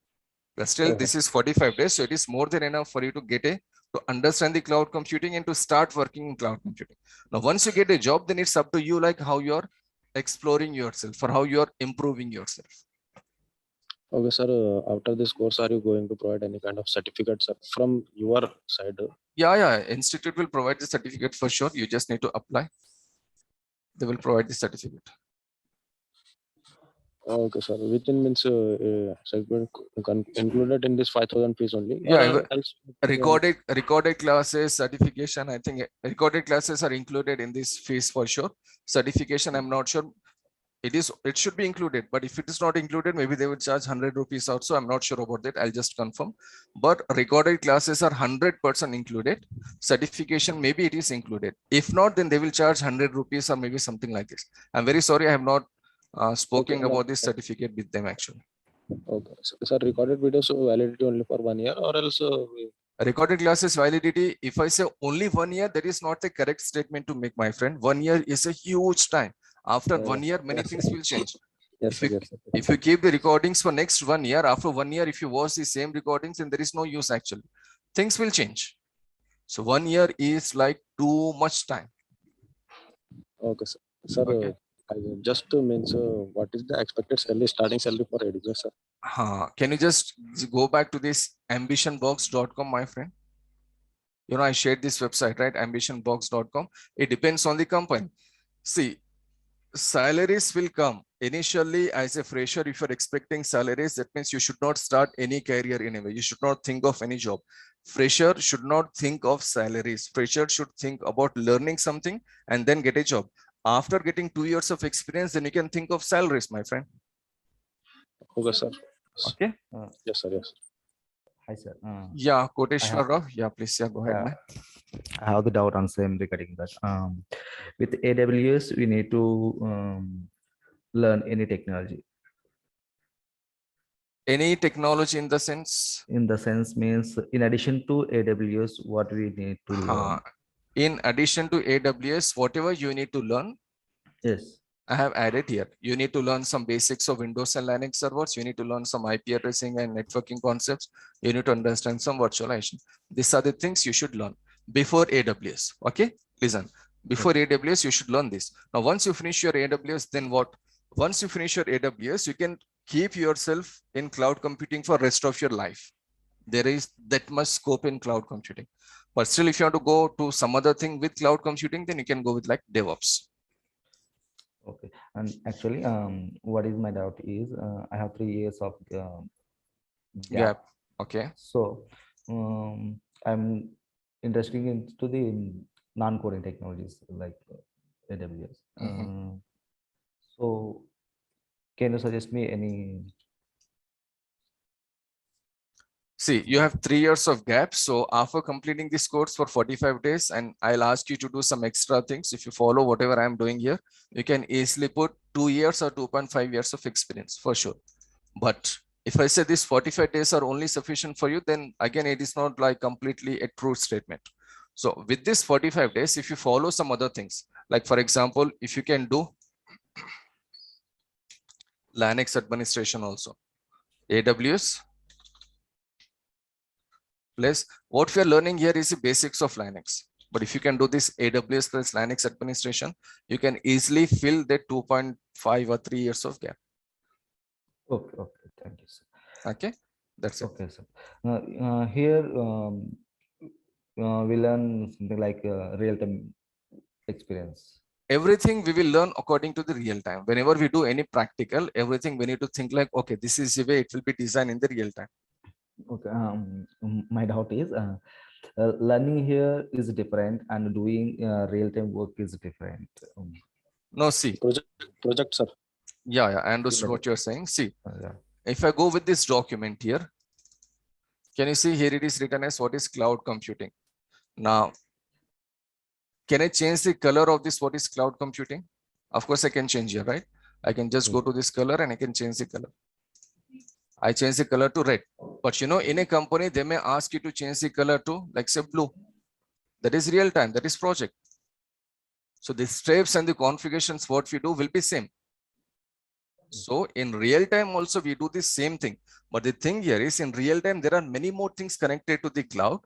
Speaker 1: But still, this is 45 days. So it is more than enough for you to get to understand the cloud computing and to start working in cloud computing. Now, once you get a job, then it's up to you, like how you're exploring yourself or how you're improving yourself.
Speaker 4: Okay, sir. After this course, are you going to provide any kind of certificates from your side?
Speaker 1: Yeah. Institute will provide the certificate for sure. You just need to apply. They will provide the certificate.
Speaker 4: Okay, sir. Within means included in this 5,000 fees only.
Speaker 1: Yeah,
Speaker 4: Or else,
Speaker 1: recorded classes, certification. I think recorded classes are included in this fees for sure. Certification, I'm not sure. It should be included, but if it is not included, maybe they would charge 100 rupees also. I'm not sure about that. I'll just confirm. But recorded classes are 100% included. Certification, maybe it is included. If not, then they will charge 100 rupees or maybe something like this. I'm very sorry, I have not spoken about this certificate with them actually.
Speaker 4: Okay, sir. Recorded videos validity only for 1 year, or else
Speaker 1: Recorded classes validity, if I say only 1 year, that is not the correct statement to make, my friend. 1 year is a huge time. After 1 year, many things will change.
Speaker 4: Yes,
Speaker 1: If you keep the recordings for next 1 year, after 1 year, if you watch the same recordings, then there is no use actually. Things will change. So 1 year is like too much time.
Speaker 4: Okay, sir. Sir,
Speaker 1: Okay.
Speaker 4: just means what is the expected salary, starting salary for editor, sir?
Speaker 1: Can you just go back to this ambitionbox.com, my friend? You know, I shared this website, right? ambitionbox.com. It depends on the company. See, salaries will come initially as a fresher. If you're expecting salaries, that means you should not start any career anyway. You should not think of any job. Fresher should not think of salaries. Fresher should think about learning something and then get a job. After getting 2 years of experience, then you can think of salaries, my friend.
Speaker 4: Okay, sir.
Speaker 1: Okay.
Speaker 4: Yes, sir. Yes.
Speaker 5: Hi, sir.
Speaker 1: Yeah, Koteshwar Rao. Yeah, please. Yeah, go ahead, man.
Speaker 5: I have the doubt on same regarding that. With AWS, we need to learn any technology.
Speaker 1: Any technology in the sense?
Speaker 5: In the sense means, in addition to AWS, what we need to learn.
Speaker 1: In addition to AWS, whatever you need to learn.
Speaker 5: Yes.
Speaker 1: I have added here. You need to learn some basics of Windows and Linux servers. You need to learn some IP addressing and networking concepts. You need to understand some virtualization. These are the things you should learn before AWS. Okay, listen. Before AWS, you should learn this. Now, once you finish your AWS, then what? Once you finish your AWS, you can keep yourself in cloud computing for rest of your life. There is that much scope in cloud computing. But still, if you want to go to some other thing with cloud computing, then you can go with like DevOps.
Speaker 5: Okay, and actually, what is my doubt is, I have 3 years of gap.
Speaker 1: Okay.
Speaker 5: So, I'm interested into the non-coding technologies like AWS. So, can you suggest me any?
Speaker 1: See, you have 3 years of gap. So after completing this course for 45 days, and I'll ask you to do some extra things. If you follow whatever I'm doing here, you can easily put 2 years or 2.5 years of experience for sure. But if I say this 45 days are only sufficient for you, then again, it is not like completely a true statement. So with this 45 days, if you follow some other things, like for example, if you can do Linux administration also, AWS, plus what we are learning here is the basics of Linux. But if you can do this AWS plus Linux administration, you can easily fill the 2.5 or 3 years of gap.
Speaker 5: Okay, thank you, sir.
Speaker 1: Okay, that's it.
Speaker 5: Okay, sir. Here we learn something like real-time experience.
Speaker 1: Everything we will learn according to the real time. Whenever we do any practical, everything we need to think like, okay, this is the way it will be designed in the real time.
Speaker 5: Okay, my doubt is, Learning here is different and doing real-time work is different.
Speaker 1: No, see,
Speaker 4: Project, sir.
Speaker 1: yeah, I understood what you're saying. See,
Speaker 5: Yeah.
Speaker 1: if I go with this document here, can you see here it is written as what is cloud computing? Now, can I change the color of this? What is cloud computing? Of course, I can change here, right? I can just go to this color and I can change the color. I change the color to red. But you know, in a company, they may ask you to change the color to, like, say, blue. That is real time. That is project. So the steps and the configurations, what we do will be same. So in real time also we do the same thing. But the thing here is in real time, there are many more things connected to the cloud.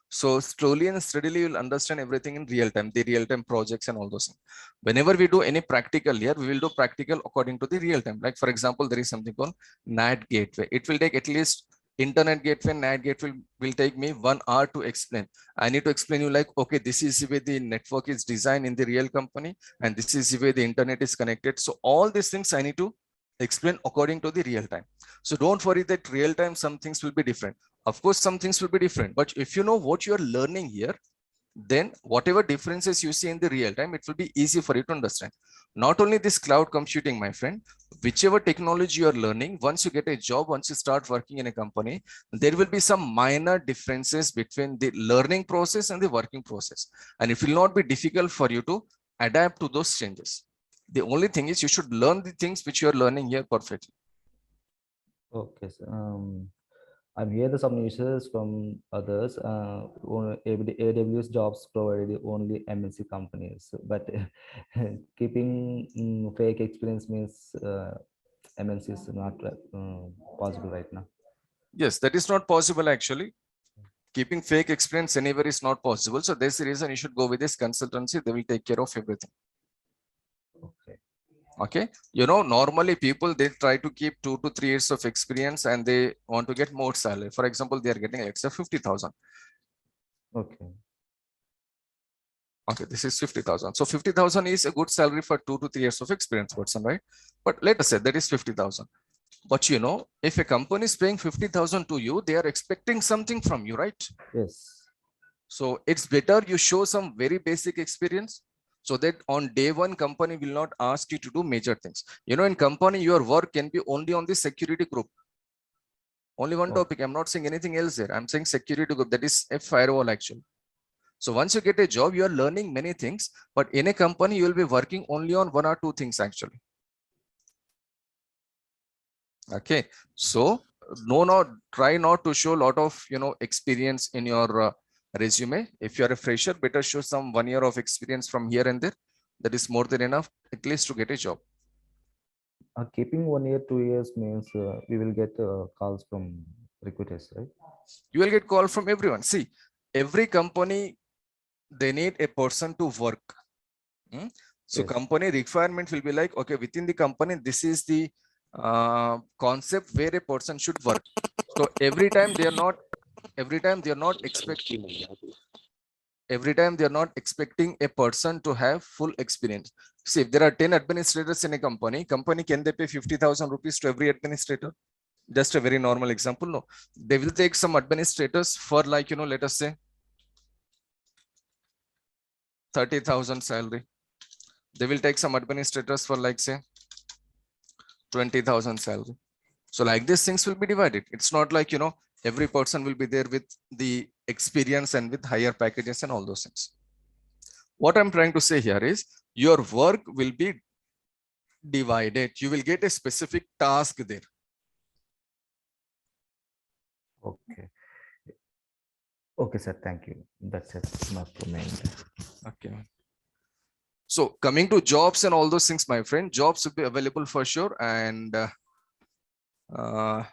Speaker 1: So slowly and steadily you'll understand everything in real time, the real time projects and all those things. Whenever we do any practical here, we will do practical according to the real time. Like for example, there is something called NAT gateway. It will take at least internet gateway, NAT gateway will take me 1 hour to explain. I need to explain you like, okay, this is the way the network is designed in the real company and this is the way the internet is connected. So all these things I need to explain according to the real time. So don't worry that real time, some things will be different. Of course, some things will be different, but if you know what you are learning here, then whatever differences you see in the real time, it will be easy for you to understand. Not only this cloud computing, my friend, whichever technology you are learning, once you get a job, once you start working in a company, there will be some minor differences between the learning process and the working process. And it will not be difficult for you to adapt to those changes. The only thing is you should learn the things which you are learning here perfectly.
Speaker 5: Okay. So, I'm here some users from others. AWS jobs provided only MNC companies, but keeping fake experience means MNC is not possible right now.
Speaker 1: Yes, that is not possible actually. Keeping fake experience anywhere is not possible. So there's the reason you should go with this consultancy. They will take care of everything.
Speaker 5: Okay.
Speaker 1: Okay. You know, normally people, they try to keep 2 to 3 years of experience and they want to get more salary. For example, they are getting let's say 50,000.
Speaker 5: Okay.
Speaker 1: Okay, this is 50,000. So 50,000 is a good salary for 2 to 3 years of experience person, right? But let us say that is 50,000. But you know, if a company is paying 50,000 to you, they are expecting something from you, right?
Speaker 5: Yes.
Speaker 1: So it's better you show some very basic experience so that on day one, company will not ask you to do major things. You know, in company, your work can be only on the security group. Only one topic. I'm not saying anything else here. I'm saying security group. That is a firewall actually. So once you get a job, you are learning many things, but in a company, you will be working only on 1 or 2 things actually. Okay. So try not to show a lot of, you know, experience in your resume. If you are a fresher, better show some 1 year of experience from here and there. That is more than enough, at least to get a job.
Speaker 5: Keeping 1 year, 2 years means we will get calls from recruiters, right?
Speaker 1: You will get call from everyone. See, every company, they need a person to work. So
Speaker 5: Yes.
Speaker 1: company requirement will be like, okay, within the company, this is the concept where a person should work. So every time they are not expecting a person to have full experience. See, if there are 10 administrators in a company, can they pay 50,000 rupees to every administrator? Just a very normal example. No, they will take some administrators for like, you know, let us say 30,000 salary. They will take some administrators for like say 20,000 salary. So like these things will be divided. It's not like, you know, every person will be there with the experience and with higher packages and all those things. What I'm trying to say here is your work will be divided. You will get a specific task there.
Speaker 5: Okay. Okay, sir. Thank you. That's it. Not for me.
Speaker 1: Okay. So coming to jobs and all those things, my friend, jobs will be available for sure. And our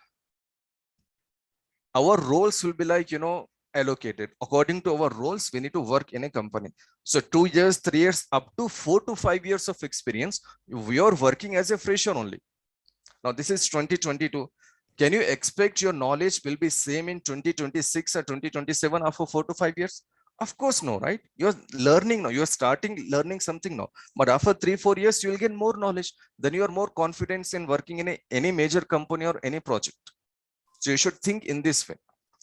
Speaker 1: roles will be like, you know, allocated according to our roles. We need to work in a company. So 2 years, 3 years, up to 4 to 5 years of experience, we are working as a fresher only. Now this is 2022. Can you expect your knowledge will be same in 2026 or 2027 after 4 to 5 years? Of course, no, right? You're learning now. You're starting learning something now. But after 3, 4 years, you will get more knowledge. Then you are more confident in working in any major company or any project. So you should think in this way.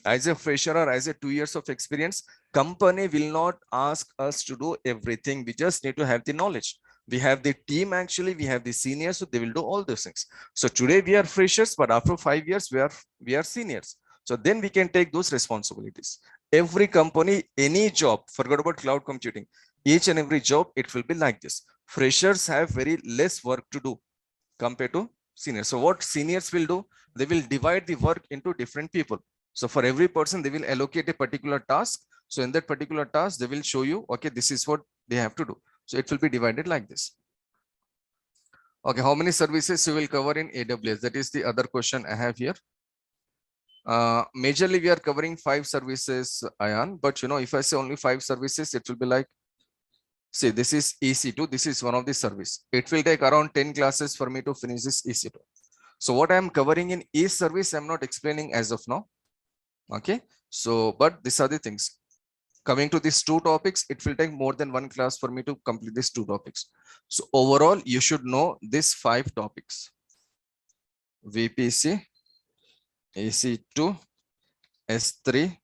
Speaker 1: As a fresher or as a 2 years of experience, company will not ask us to do everything. We just need to have the knowledge. We have the team, actually, we have the seniors, so they will do all those things. So today we are freshers, but after 5 years, we are seniors. So then we can take those responsibilities. Every company, any job, forget about cloud computing, each and every job, it will be like this. Freshers have very less work to do compared to seniors. So what seniors will do, they will divide the work into different people. So for every person, they will allocate a particular task. So in that particular task, they will show you, okay, this is what they have to do. So it will be divided like this. Okay, how many services you will cover in AWS? That is the other question I have here. Majorly, we are covering 5 services, Ayan. But if I say only 5 services, it will be like, see, this is EC2. This is one of the service. It will take around 10 classes for me to finish this EC2. So what I am covering in each service, I'm not explaining as of now. Okay. So, but these are the things. Coming to these 2 topics, it will take more than 1 class for me to complete these 2 topics. So overall, you should know these 5 topics. VPC, EC2, S3,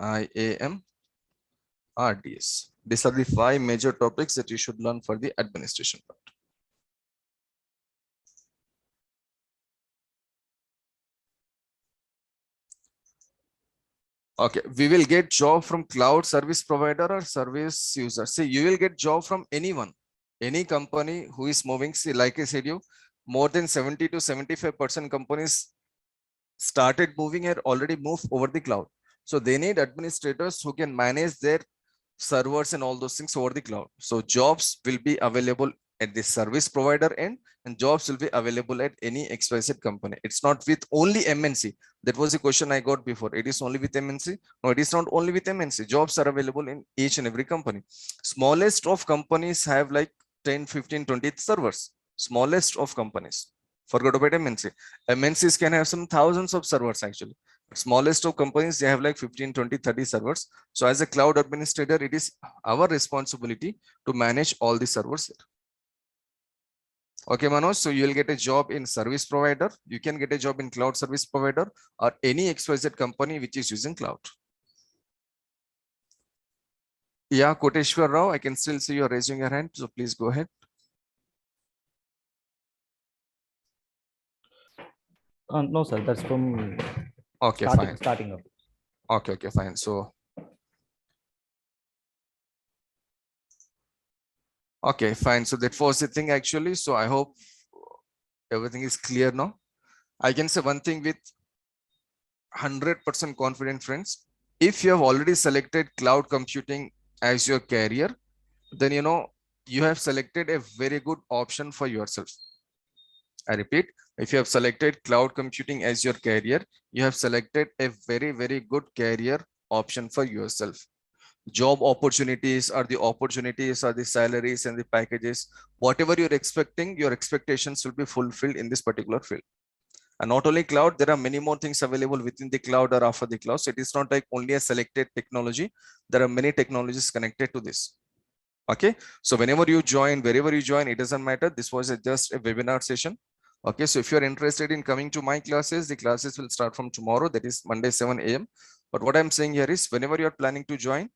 Speaker 1: IAM, RDS. These are the 5 major topics that you should learn for the administration part. Okay, we will get job from cloud service provider or service user. See, you will get job from anyone, any company who is moving. See, like I said, more than 70 to 75% companies started moving or already moved over the cloud. So they need administrators who can manage their servers and all those things over the cloud. So jobs will be available at the service provider end, and jobs will be available at any XYZ company. It's not with only MNC. That was the question I got before. It is only with MNC. No, it is not only with MNC. Jobs are available in each and every company. Smallest of companies have like 10, 15, 20 servers. Smallest of companies. Forget about MNC. MNCs can have some thousands of servers actually. Smallest of companies, they have like 15, 20, 30 servers. So as a cloud administrator, it is our responsibility to manage all the servers. Okay, Manoj, so you will get a job in service provider. You can get a job in cloud service provider or any XYZ company which is using cloud. Yeah, Koteshwar Rao, I can still see you raising your hand. So please go ahead.
Speaker 5: No, sir, that's from
Speaker 1: Okay, fine.
Speaker 5: Starting up.
Speaker 1: Okay, fine. So, okay, fine. So that was the thing actually. So I hope everything is clear now. I can say one thing with 100% confident, friends. If you have already selected cloud computing as your career, then you have selected a very good option for yourself. I repeat, if you have selected cloud computing as your career, you have selected a very, very good career option for yourself. Job opportunities are the salaries and the packages, whatever you're expecting, your expectations will be fulfilled in this particular field. And not only cloud, there are many more things available within the cloud or after the cloud. So it is not like only a selected technology. There are many technologies connected to this. Okay, so whenever you join, wherever you join, it doesn't matter. This was just a webinar session. Okay, so if you're interested in coming to my classes, the classes will start from tomorrow, that is Monday 7 a.m. But what I'm saying here is, whenever you're planning to join,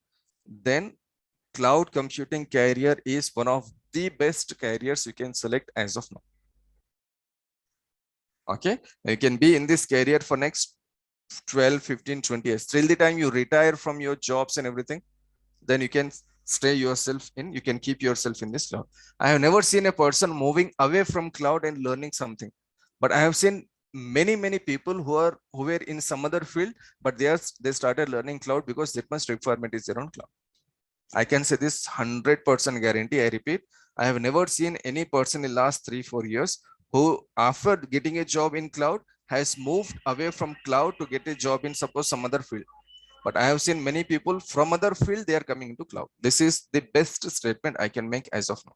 Speaker 1: then cloud computing career is one of the best careers you can select as of now. Okay, you can be in this career for next 12, 15, 20 years. Till the time you retire from your jobs and everything, then you can stay yourself in, you can keep yourself in this cloud. I have never seen a person moving away from cloud and learning something, but I have seen many people who were in some other field, but they started learning cloud because that much requirement is there on cloud. I can say this 100% guarantee. I repeat, I have never seen any person in last 3-4 years who after getting a job in cloud has moved away from cloud to get a job in suppose some other field. But I have seen many people from other field, they are coming into cloud. This is the best statement I can make as of now.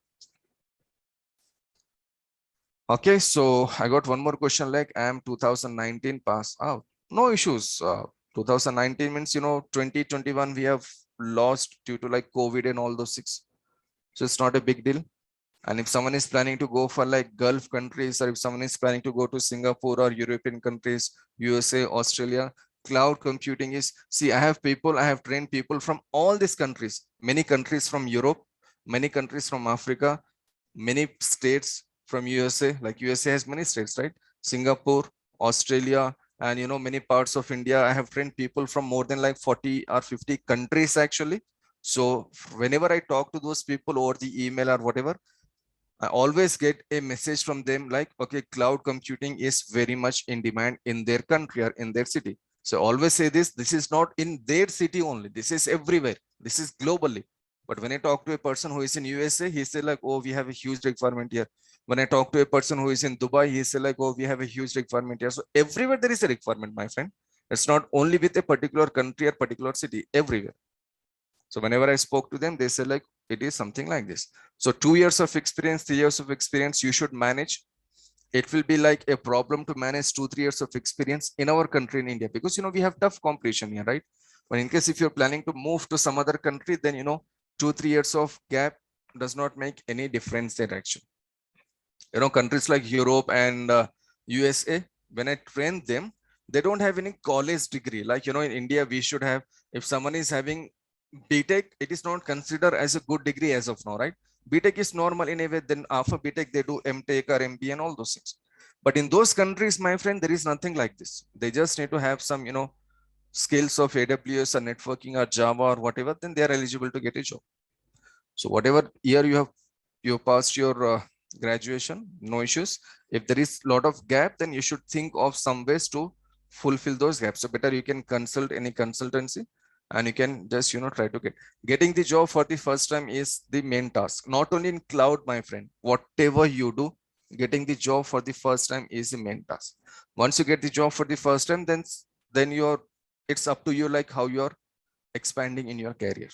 Speaker 1: Okay, so I got one more question, like I am 2019 pass out. No issues. 2019 means, 2021 we have lost due to like COVID and all those things. So it's not a big deal. And if someone is planning to go for like Gulf countries, or if someone is planning to go to Singapore or European countries, USA, Australia, cloud computing is, see, I have trained people from all these countries, many countries from Europe, many countries from Africa, many states from USA, like USA has many states, right? Singapore, Australia, and many parts of India. I have trained people from more than like 40 or 50 countries actually. So whenever I talk to those people over the email or whatever, I always get a message from them like, okay, cloud computing is very much in demand in their country or in their city. So always say this is not in their city only, this is everywhere, this is globally. But when I talk to a person who is in USA, he say like, oh, we have a huge requirement here. When I talk to a person who is in Dubai, he say like, oh, we have a huge requirement here. So everywhere there is a requirement, my friend. It's not only with a particular country or particular city, everywhere. So whenever I spoke to them, they said like, it is something like this. So 2 years of experience, 3 years of experience, you should manage. It will be like a problem to manage 2-3 years of experience in our country in India, because we have tough competition here, right? But in case if you're planning to move to some other country, then 2-3 years of gap does not make any difference there actually. Countries like Europe and USA, when I train them, they don't have any college degree. Like in India, we should have, if someone is having BTech, it is not considered as a good degree as of now, right? BTech is normal in a way. Then after BTech, they do MTech or MBA and all those things. But in those countries, my friend, there is nothing like this. They just need to have some, skills of AWS or networking or Java or whatever. Then they are eligible to get a job. So whatever year you passed your graduation, no issues. If there is a lot of gap, then you should think of some ways to fulfill those gaps. So better you can consult any consultancy, and you can just try to getting the job for the first time is the main task. Not only in cloud, my friend, whatever you do, getting the job for the first time is the main task. Once you get the job for the first time, then it's up to you, like how you're expanding in your career.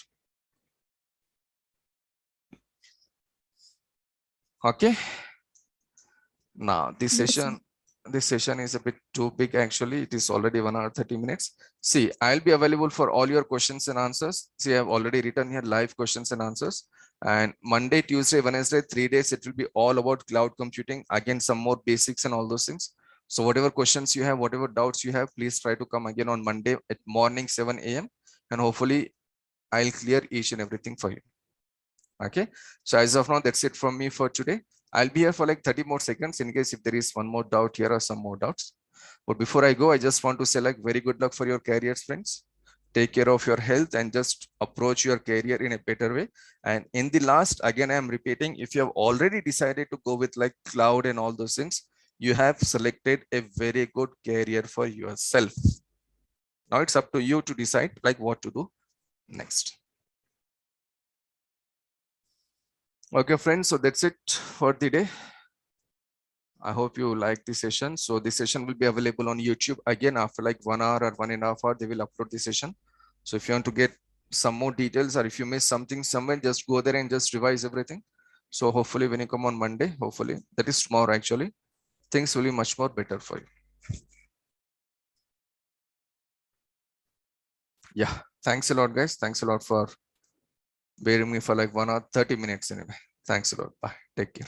Speaker 1: Okay. Now this
Speaker 2: Yes, sir.
Speaker 1: session is a bit too big actually. It is already 1 hour 30 minutes. See, I'll be available for all your questions and answers. See, I've already written here live questions and answers. And Monday, Tuesday, Wednesday, 3 days, it will be all about cloud computing. Again, some more basics and all those things. So whatever questions you have, whatever doubts you have, please try to come again on Monday at morning 7 a.m. and hopefully I'll clear each and everything for you. Okay, so as of now, that's it from me for today. I'll be here for like 30 more seconds in case if there is one more doubt here or some more doubts. But before I go, I just want to say like very good luck for your careers, friends. Take care of your health and just approach your career in a better way. And in the last, again, I'm repeating, if you have already decided to go with like cloud and all those things, you have selected a very good career for yourself. Now it's up to you to decide like what to do next. Okay, friends, so that's it for the day. I hope you like this session. So this session will be available on YouTube again after like 1 hour or 1.5 hours. They will upload the session. So if you want to get some more details or if you miss something somewhere, just go there and just revise everything. So hopefully when you come on Monday, hopefully that is tomorrow actually, things will be much more better for you. Yeah, thanks a lot, guys. Thanks a lot for bearing me for like 1 hour 30 minutes anyway. Thanks a lot. Bye. Take care.